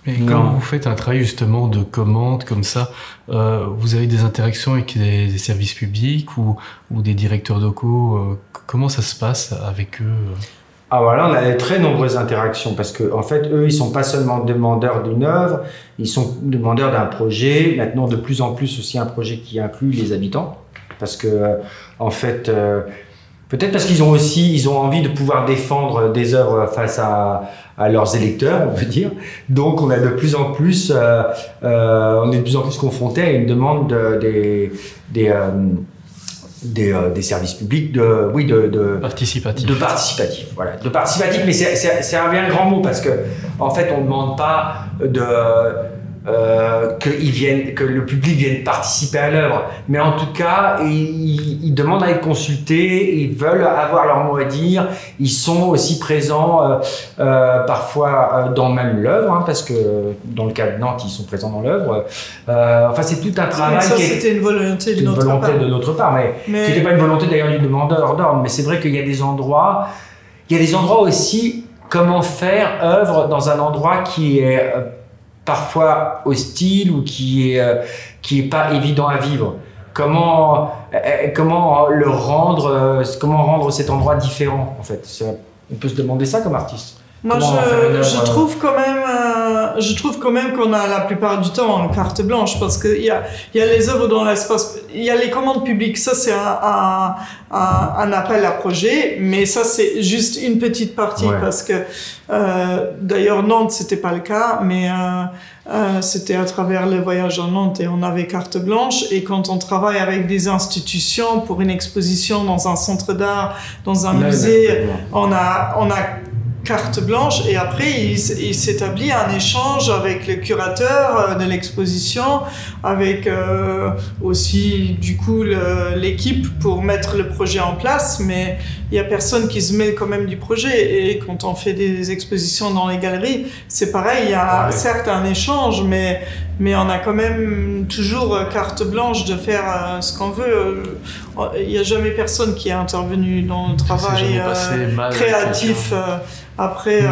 Et quand vous faites un travail justement de commande comme ça, vous avez des interactions avec des services publics ou des directeurs locaux, comment ça se passe avec eux? Ah voilà, on a de très nombreuses interactions parce que en fait, eux, ils sont pas seulement demandeurs d'une œuvre, ils sont demandeurs d'un projet. Maintenant, de plus en plus aussi un projet qui inclut les habitants, parce que en fait, peut-être parce qu'ils ont envie de pouvoir défendre des œuvres face à leurs électeurs, on peut dire. Donc, on a de plus en plus, on est de plus en plus confronté à une demande des services publics participatif. De participatif, voilà. De participatif, mais c'est un bien grand mot parce que, en fait, on ne demande pas que le public vienne participer à l'œuvre, mais en tout cas, ils demandent à être consultés, ils veulent avoir leur mot à dire, ils sont aussi présents parfois dans même l'œuvre, parce que dans le cas de Nantes, ils sont présents dans l'œuvre. Enfin, c'est tout un travail. Ça, c'était une volonté de notre part, mais qui n'était pas une volonté d'ailleurs du demandeur d'ordre. Mais c'est vrai qu'il y a des endroits aussi. Comment faire œuvre dans un endroit qui est parfois hostile ou qui est pas évident à vivre. Comment rendre cet endroit différent, en fait. On peut se demander ça comme artiste. Moi, je trouve quand même qu'on a la plupart du temps une carte blanche parce que il y a les œuvres dans l'espace, il y a les commandes publiques, ça c'est un appel à projet, mais ça c'est juste une petite partie parce que d'ailleurs Nantes c'était pas le cas, mais c'était à travers le voyage en Nantes et on avait carte blanche, et quand on travaille avec des institutions pour une exposition dans un centre d'art, dans un musée, on a carte blanche, et après il s'établit un échange avec le curateur de l'exposition, avec aussi du coup l'équipe pour mettre le projet en place, mais il y a personne qui se mêle quand même du projet. Et quand on fait des expositions dans les galeries, c'est pareil, il y a certes un échange, mais on a quand même toujours carte blanche de faire ce qu'on veut. Il n'y a jamais personne qui est intervenu dans le travail créatif. Après,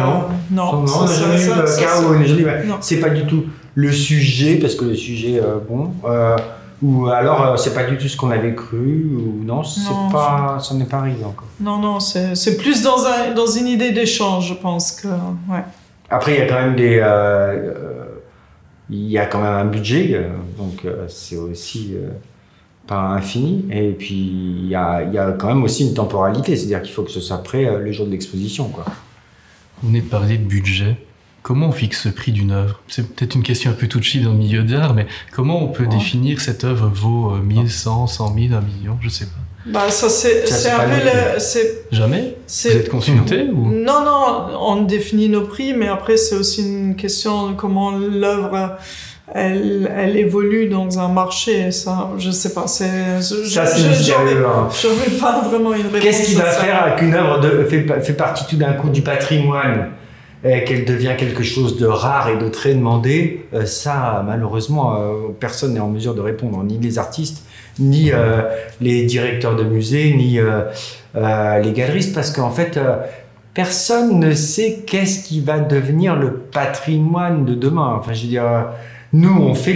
non. On n'a jamais eu de cas où on est dit, c'est pas du tout le sujet, parce que le sujet, ou alors c'est pas du tout ce qu'on avait cru, ou non, ça n'est pas arrivé encore. Non, c'est plus dans une idée d'échange, je pense que, ouais. Après, il y a quand même il y a quand même un budget, donc c'est aussi pas infini, et puis il y a quand même aussi une temporalité, c'est-à-dire qu'il faut que ce soit prêt le jour de l'exposition, quoi. Vous venez de parler de budget. Comment on fixe le prix d'une œuvre? C'est peut-être une question un peu touchy dans le milieu d'art, mais comment on peut définir cette œuvre vaut 1000, 100, 100 000, 1 million, je sais pas. Bah ça c'est un peu Jamais? Vous êtes consulté ou? Non, on définit nos prix, mais après c'est aussi une question de comment l'œuvre elle évolue dans un marché. Ça, je sais pas. J'aurais pas vraiment une réponse. Qu'est-ce qui va faire qu'une œuvre fait partie tout d'un coup du patrimoine, et qu'elle devient quelque chose de rare et de très demandé? Ça, malheureusement, personne n'est en mesure de répondre, ni les artistes, ni les directeurs de musées, ni les galeristes, parce qu'en fait, personne ne sait qu'est-ce qui va devenir le patrimoine de demain. Enfin, je veux dire, nous, on fait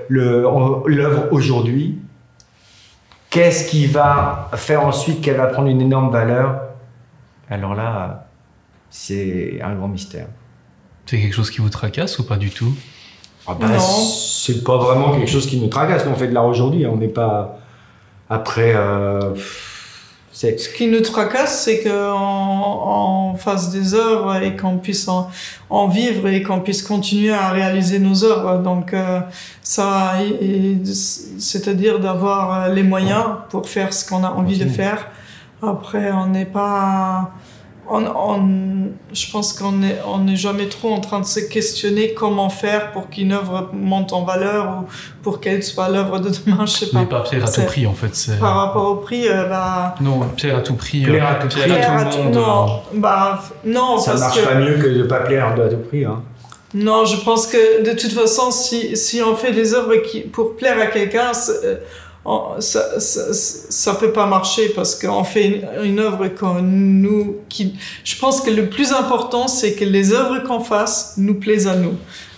l'œuvre aujourd'hui. Qu'est-ce qui va faire ensuite qu'elle va prendre une énorme valeur? Alors là, c'est un grand mystère. C'est quelque chose qui vous tracasse ou pas du tout? Non. C'est pas vraiment quelque chose qui nous tracasse. On fait de l'art aujourd'hui. On n'est pas... Après, Ce qui nous tracasse, c'est qu'on fasse des œuvres et qu'on puisse en vivre et qu'on puisse continuer à réaliser nos œuvres. Donc, c'est-à-dire d'avoir les moyens pour faire ce qu'on a envie de faire. Après, on n'est pas... je pense qu'on n'est jamais trop en train de se questionner comment faire pour qu'une œuvre monte en valeur ou pour qu'elle soit l'œuvre de demain, je sais pas. Mais pas Pierre à tout prix, en fait. Par rapport au prix, Non, Pierre à tout prix. Plaire à tout prix. Plaire à tout le monde. Non, ça parce marche que... pas mieux que de pas plaire à tout prix, hein. Non, je pense que de toute façon, si on fait des œuvres pour plaire à quelqu'un, ça peut pas marcher parce qu'on fait une œuvre je pense que le plus important, c'est que les œuvres qu'on fasse nous plaisent à nous.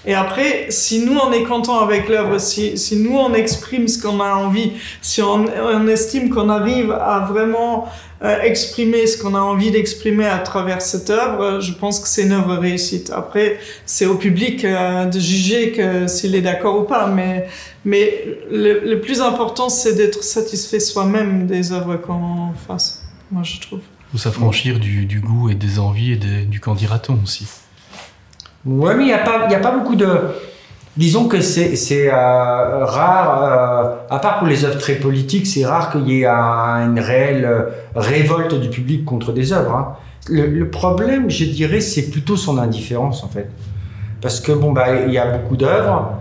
Et après, si nous on est content avec l'œuvre, si nous on exprime ce qu'on a envie, si on estime qu'on arrive à vraiment exprimer ce qu'on a envie d'exprimer à travers cette œuvre, je pense que c'est une œuvre réussite. Après, c'est au public de juger que s'il est d'accord ou pas, mais le plus important, c'est d'être satisfait soi-même des œuvres qu'on fasse, moi je trouve. Faut s'affranchir du goût et des envies et du qu'en dira-t-on aussi. Ouais, mais il y a pas beaucoup de... Disons que c'est rare, à part pour les œuvres très politiques, c'est rare qu'il y ait une réelle révolte du public contre des œuvres, hein. Le problème, je dirais, c'est plutôt son indifférence, en fait. Parce que, il y a beaucoup d'œuvres,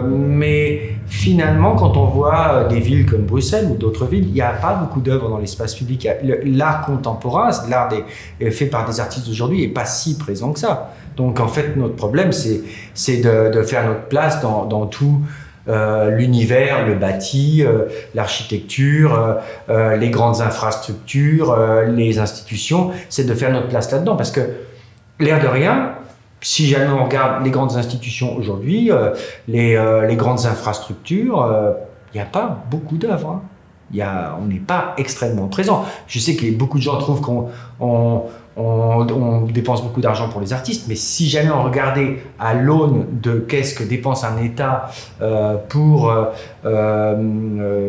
mais finalement, quand on voit des villes comme Bruxelles ou d'autres villes, il n'y a pas beaucoup d'œuvres dans l'espace public. L'art contemporain, l'art fait par des artistes d'aujourd'hui, n'est pas si présent que ça. Donc, en fait, notre problème, c'est de faire notre place dans tout l'univers, le bâti, l'architecture, les grandes infrastructures, les institutions. C'est de faire notre place là-dedans. Parce que, l'air de rien, si jamais on regarde les grandes institutions aujourd'hui, les grandes infrastructures, il n'y a pas beaucoup d'œuvres, hein. On n'est pas extrêmement présent. Je sais que beaucoup de gens trouvent qu'on dépense beaucoup d'argent pour les artistes, mais si jamais on regardait à l'aune de qu'est-ce que dépense un État pour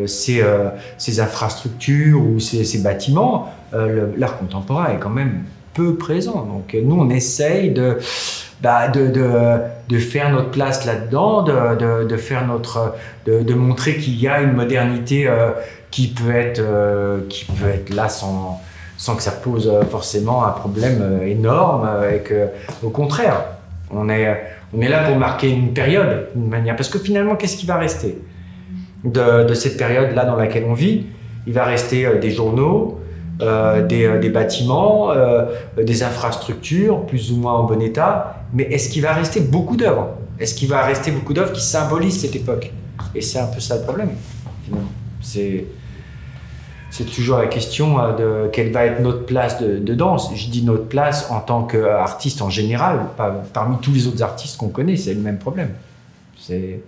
ces infrastructures ou ces bâtiments, l'art contemporain est quand même peu présent. Donc nous, on essaye de faire notre place là-dedans, de montrer qu'il y a une modernité qui peut être là sans que ça pose forcément un problème énorme, et que, au contraire, on est là pour marquer une période, d'une manière. Parce que finalement, qu'est-ce qui va rester de cette période-là dans laquelle on vit? Il va rester des journaux, des bâtiments, des infrastructures plus ou moins en bon état, mais est-ce qu'il va rester beaucoup d'œuvres? Est-ce qu'il va rester beaucoup d'œuvres qui symbolisent cette époque? Et c'est un peu ça le problème, finalement. C'est toujours la question de quelle va être notre place dedans. Je dis notre place en tant qu'artiste en général, parmi tous les autres artistes qu'on connaît, c'est le même problème. C'est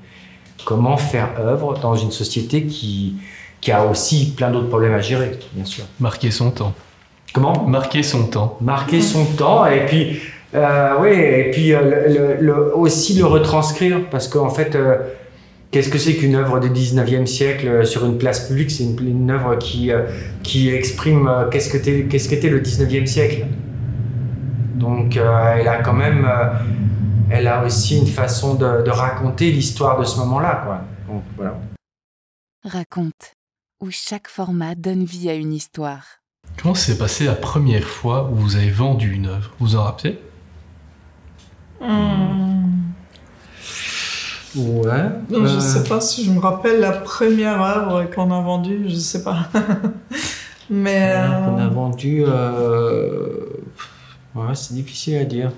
comment faire œuvre dans une société qui a aussi plein d'autres problèmes à gérer, bien sûr. Marquer son temps. Comment? Marquer son temps. Marquer son temps, et puis, aussi le retranscrire, parce qu'en fait, qu'est-ce que c'est qu'une œuvre du 19e siècle sur une place publique? C'est une œuvre qui exprime qu'est-ce qu'était le 19e siècle. Donc, elle a aussi une façon de raconter l'histoire de ce moment-là, quoi. Donc, voilà. Raconte, où chaque format donne vie à une histoire. Comment s'est passé la première fois où vous avez vendu une œuvre? Vous en rappelez? Ouais. Je sais pas si je me rappelle la première œuvre qu'on a vendue, je sais pas. Mais qu'on a vendue, ouais, c'est difficile à dire.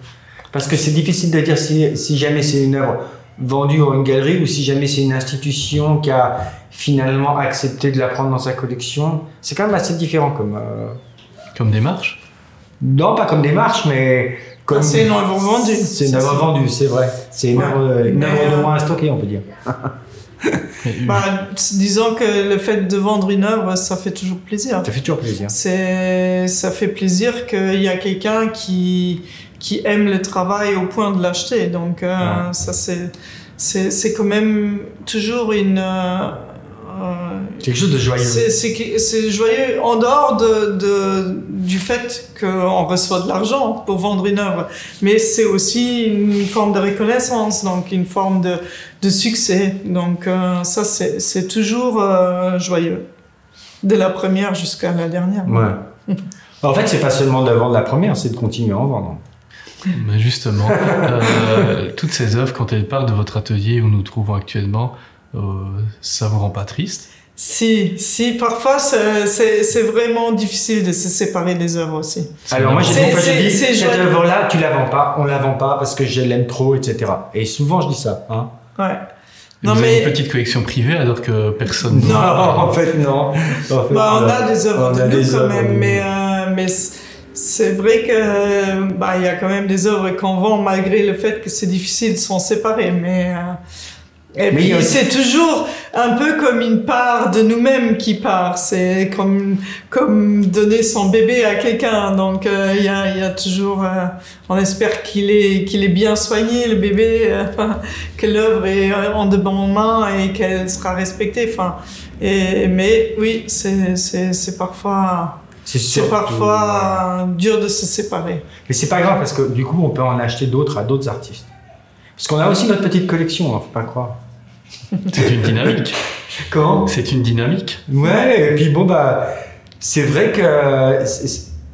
Parce que c'est difficile de dire si jamais c'est une œuvre vendue à une galerie ou si jamais c'est une institution qui a finalement accepté de la prendre dans sa collection. C'est quand même assez différent comme démarche. Non, pas comme démarche, mais comme... c'est une œuvre vendue. C'est une œuvre vendue, c'est vrai. C'est une œuvre de moins à stocker, on peut dire. Disons que le fait de vendre une œuvre, ça fait toujours plaisir. Ça fait toujours plaisir. Ça fait plaisir qu'il y a quelqu'un qui aime le travail au point de l'acheter. Donc, ça, c'est quand même toujours une quelque chose de joyeux. C'est joyeux en dehors du fait qu'on reçoit de l'argent pour vendre une œuvre, mais c'est aussi une forme de reconnaissance, donc une forme de succès. Donc ça, c'est toujours joyeux, de la première jusqu'à la dernière. Ouais. En fait, c'est pas seulement de vendre la première, c'est de continuer à en vendre. Mais justement, toutes ces œuvres, quand elles partent de votre atelier où nous nous trouvons actuellement, ça vous rend pas triste? Si, parfois c'est vraiment difficile de se séparer des œuvres aussi. Alors moi, j'ai dit, cette œuvre-là, tu la vends pas, on la vend pas parce que je l'aime trop, etc. Et souvent, je dis ça. Hein. Ouais. Vous avez une petite collection privée alors que personne... Non, en fait, non. En fait, on a des œuvres de nous quand même, mais c'est vrai que il y a quand même des œuvres qu'on vend malgré le fait que c'est difficile de s'en séparer, et puis c'est toujours un peu comme une part de nous-mêmes qui part. C'est comme donner son bébé à quelqu'un. Donc il y a toujours, on espère qu'il est bien soigné, le bébé, que l'œuvre est en de bonnes mains et qu'elle sera respectée. Mais oui, c'est parfois. C'est parfois dur de se séparer. Mais c'est pas grave parce que du coup, on peut en acheter d'autres à d'autres artistes. Parce qu'on a aussi notre petite collection, faut pas croire. C'est une dynamique. Comment ? C'est une dynamique. Ouais, et puis c'est vrai que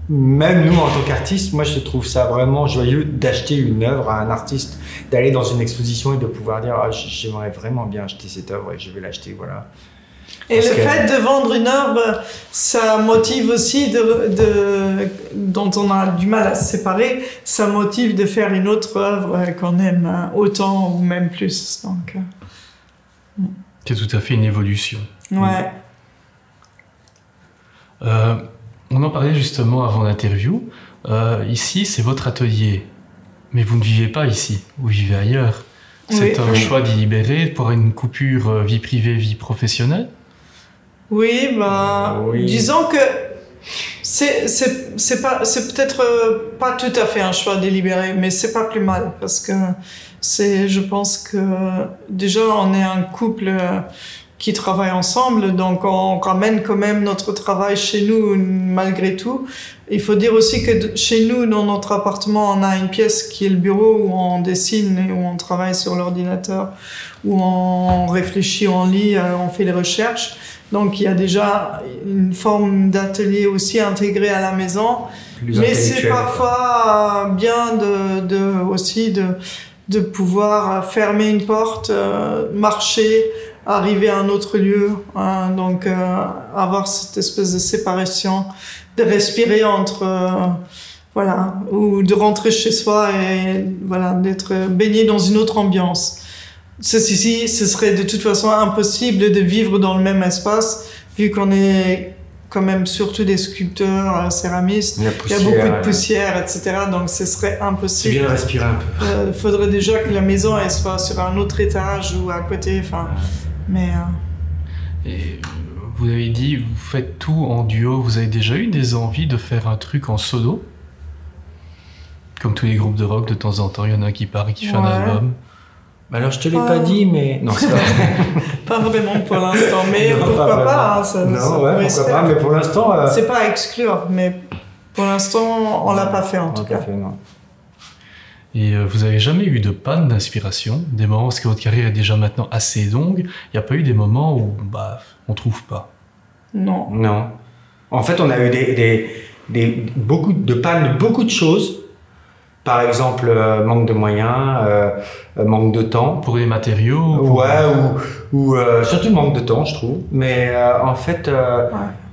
même nous en tant qu'artistes, moi je trouve ça vraiment joyeux d'acheter une œuvre à un artiste, d'aller dans une exposition et de pouvoir dire j'aimerais vraiment bien acheter cette œuvre et je vais l'acheter, voilà. Et le fait de vendre une œuvre, ça motive aussi dont on a du mal à se séparer, ça motive de faire une autre œuvre qu'on aime autant ou même plus. Donc, c'est tout à fait une évolution. Ouais. On en parlait justement avant l'interview. Ici, c'est votre atelier, mais vous ne vivez pas ici, vous vivez ailleurs. C'est un choix délibéré pour une coupure vie privée, vie professionnelle? Oui, disons que c'est peut-être pas tout à fait un choix délibéré, mais c'est pas plus mal parce que je pense que déjà on est un couple qui travaille ensemble, donc on ramène quand même notre travail chez nous malgré tout. Il faut dire aussi que chez nous, dans notre appartement, on a une pièce qui est le bureau où on dessine et où on travaille sur l'ordinateur, où on réfléchit, on lit, on fait des recherches. Donc il y a déjà une forme d'atelier aussi intégré à la maison. Mais c'est parfois bien aussi de pouvoir fermer une porte, marcher, arriver à un autre lieu, hein, donc avoir cette espèce de séparation, de respirer entre ou de rentrer chez soi et d'être baigné dans une autre ambiance. Ceci, ce serait de toute façon impossible de vivre dans le même espace vu qu'on est quand même surtout des sculpteurs, céramistes, il y a beaucoup de poussière, etc. Donc ce serait impossible. C'est bien de respirer un peu. Il faudrait déjà que la maison elle soit sur un autre étage ou à côté, Et vous avez dit, vous faites tout en duo. Vous avez déjà eu des envies de faire un truc en solo? Comme tous les groupes de rock, de temps en temps, il y en a un qui part et qui fait un album. Alors je te l'ai pas dit, mais non, c'est pas pas vraiment pour l'instant, mais non, pourquoi pas, pourquoi pas, mais pour l'instant c'est pas à exclure, mais pour l'instant on l'a pas fait en tout cas. Et vous avez jamais eu de panne d'inspiration, des moments parce que votre carrière est déjà maintenant assez longue, il n'y a pas eu des moments où on trouve pas? Non. En fait, on a eu beaucoup de pannes de beaucoup de choses. Par exemple, manque de moyens, manque de temps. Pour les matériaux? Ou surtout manque de temps, je trouve. Mais en fait,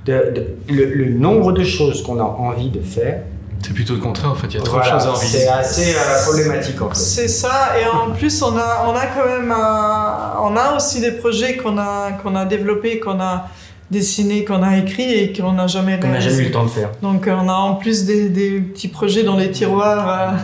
le nombre de choses qu'on a envie de faire... C'est plutôt le contraire, en fait. Il y a trop de choses à envie. C'est assez problématique, en fait. C'est ça. Et en plus, on a quand même... on a aussi des projets qu'on a développés, qu'on a dessinés, qu'on a écrits et qu'on n'a jamais réalisés. On n'a jamais eu le temps de faire. Donc on a en plus des petits projets dans les tiroirs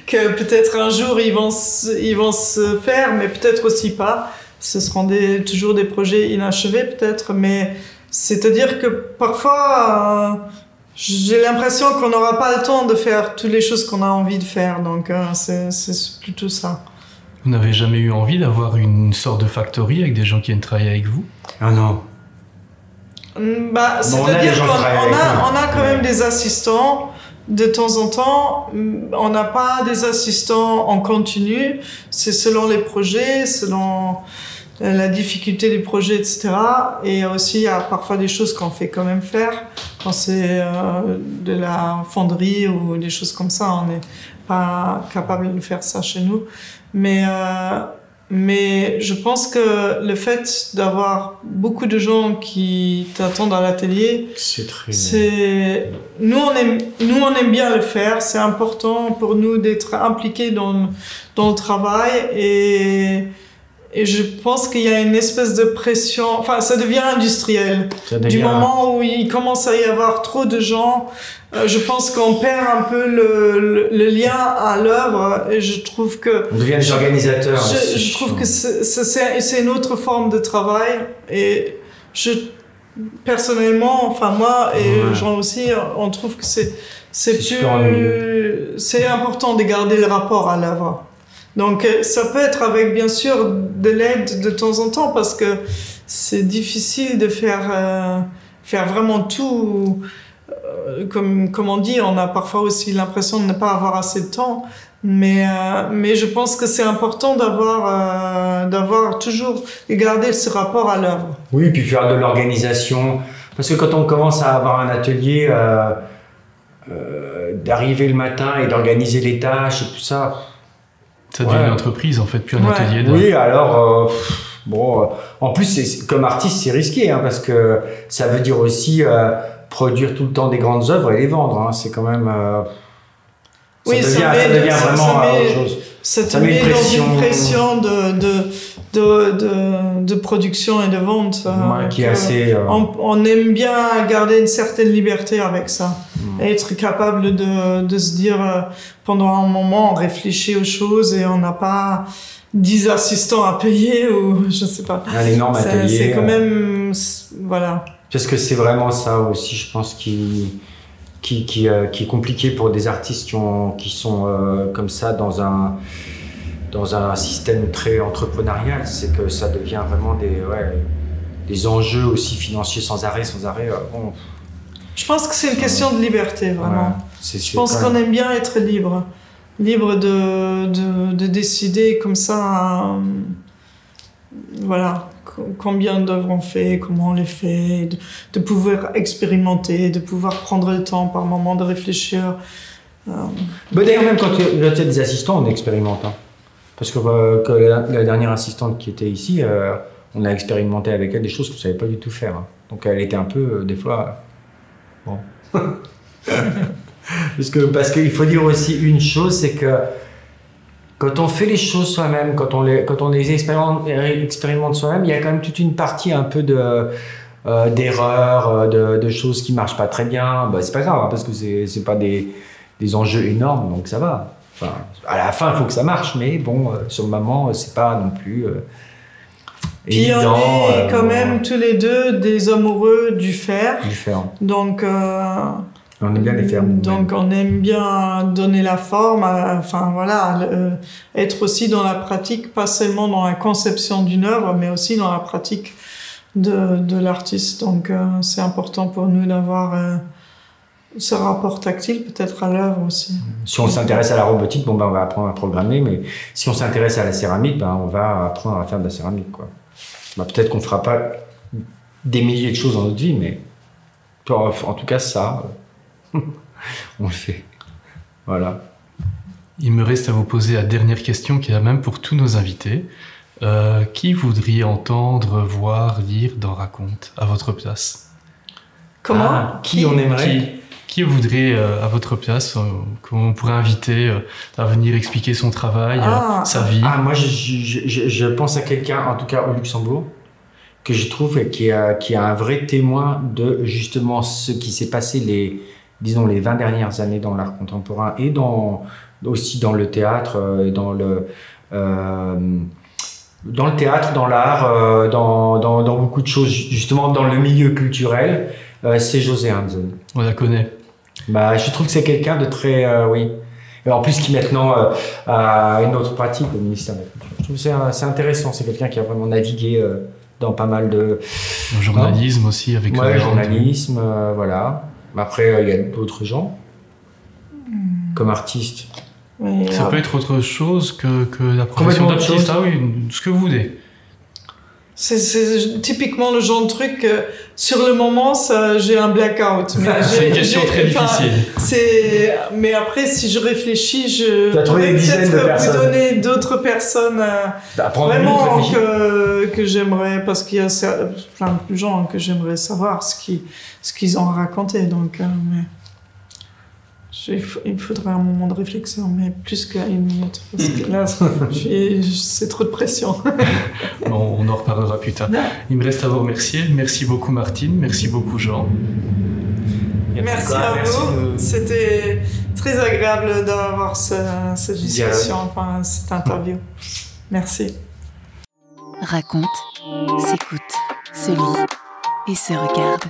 que peut-être un jour ils vont se faire, mais peut-être aussi pas. Ce seront toujours des projets inachevés peut-être, mais c'est-à-dire que parfois j'ai l'impression qu'on n'aura pas le temps de faire toutes les choses qu'on a envie de faire. Donc c'est plutôt ça. Vous n'avez jamais eu envie d'avoir une sorte de factory avec des gens qui viennent travailler avec vous? Ah non. C'est-à-dire qu'on a quand même des assistants de temps en temps. On n'a pas des assistants en continu. C'est selon les projets, selon la difficulté du projet, etc. Et aussi, il y a parfois des choses qu'on fait quand même faire. Quand c'est de la fonderie ou des choses comme ça, on n'est pas capable de faire ça chez nous. Mais je pense que le fait d'avoir beaucoup de gens qui t'attendent à l'atelier, nous on aime bien le faire. C'est important pour nous d'être impliqués dans le travail et je pense qu'il y a une espèce de pression. Enfin, ça devient industriel. Du moment où il commence à y avoir trop de gens, je pense qu'on perd un peu le lien à l'œuvre. Et je trouve que on devient des organisateurs. Je trouve que c'est une autre forme de travail. Et personnellement, enfin moi et Jean aussi, on trouve que c'est important de garder le rapport à l'œuvre. Donc ça peut être avec bien sûr de l'aide de temps en temps parce que c'est difficile de faire vraiment tout. Comme on dit, on a parfois aussi l'impression de ne pas avoir assez de temps, mais je pense que c'est important d'avoir toujours garder ce rapport à l'œuvre. Oui, puis faire de l'organisation, parce que quand on commence à avoir un atelier, d'arriver le matin et d'organiser les tâches et tout ça. Ça devient une entreprise en fait, puis un atelier. Oui, alors en plus comme artiste c'est risqué parce que ça veut dire aussi produire tout le temps des grandes œuvres et les vendre. C'est quand même ça devient vraiment autre chose. Ça met dans une pression de production et de vente qui est assez. On aime bien garder une certaine liberté avec ça. Être capable de se dire pendant un moment on réfléchit aux choses et on n'a pas 10 assistants à payer ou je sais pas. Un énorme atelier. C'est quand même voilà. Parce que c'est vraiment ça aussi, je pense, qui est compliqué pour des artistes qui sont comme ça dans un système très entrepreneurial, c'est que ça devient vraiment des enjeux aussi financiers sans arrêt. Je pense que c'est une question de liberté, vraiment. Je pense qu'on aime bien être libre de décider comme ça, voilà, combien d'œuvres on fait, comment on les fait, de pouvoir expérimenter, de pouvoir prendre le temps par moment de réfléchir. D'ailleurs, même quand il y a des assistants, on expérimente. Parce que la dernière assistante qui était ici, on a expérimenté avec elle des choses qu'on ne savait pas du tout faire. Donc elle était un peu, des fois... Bon. parce qu'il faut dire aussi une chose, c'est que quand on fait les choses soi-même, quand on les expérimente soi-même, il y a quand même toute une partie un peu d'erreurs, de choses qui ne marchent pas très bien. C'est pas grave, parce que c'est pas des enjeux énormes, donc ça va. Enfin, à la fin, il faut que ça marche, mais bon, sur le moment, c'est pas non plus Puis évident. on est quand même tous les deux des amoureux du fer. Donc, on aime bien les faire. Donc, on aime bien donner la forme, être aussi dans la pratique, pas seulement dans la conception d'une œuvre, mais aussi dans la pratique de l'artiste. Donc, c'est important pour nous d'avoir ce rapport tactile, peut-être à l'œuvre aussi. Si on s'intéresse à la robotique, on va apprendre à programmer, mais si on s'intéresse à la céramique, on va apprendre à faire de la céramique, quoi. Peut-être qu'on ne fera pas des milliers de choses dans notre vie, mais en tout cas, ça, on le fait. Voilà. Il me reste à vous poser la dernière question, qui est la même pour tous nos invités. Qui voudriez entendre, voir, lire dans Raconte, à votre place? Comment Qui on aimerait Qui voudrait, à votre place, qu'on pourrait inviter à venir expliquer son travail, sa vie? Moi, je pense à quelqu'un, en tout cas au Luxembourg, que je trouve qui a un vrai témoin de justement ce qui s'est passé les 20 dernières années dans l'art contemporain et aussi dans le théâtre, dans le théâtre, dans l'art, dans beaucoup de choses, justement dans le milieu culturel. C'est José Hanson. On la connaît. Je trouve que c'est quelqu'un de très... oui. Et en plus qui maintenant a une autre pratique au ministère de la Culture. Je trouve que c'est intéressant. C'est quelqu'un qui a vraiment navigué dans pas mal de... Le journalisme aussi, avec le journalisme, voilà. Mais après, il y a d'autres gens, comme artistes. Mais, ça peut être autre chose que la profession d'artiste. Ah oui, ce que vous voulez. C'est typiquement le genre de truc que, sur le moment, j'ai un blackout. C'est une question très difficile. Mais après, si je réfléchis, je pourrais peut-être vous donner d'autres personnes vraiment que j'aimerais, parce qu'il y a plein de gens que j'aimerais savoir ce qu'ils ont raconté. Donc, il me faudrait un moment de réflexion, mais plus qu'une minute, parce que là, c'est trop de pression. Bon, on en reparlera plus tard. Non. Il me reste à vous remercier. Merci beaucoup Martine, merci beaucoup Jean. Merci à vous. C'était très agréable d'avoir cette discussion, cette interview. Merci. Raconte, s'écoute, se lit et se regarde.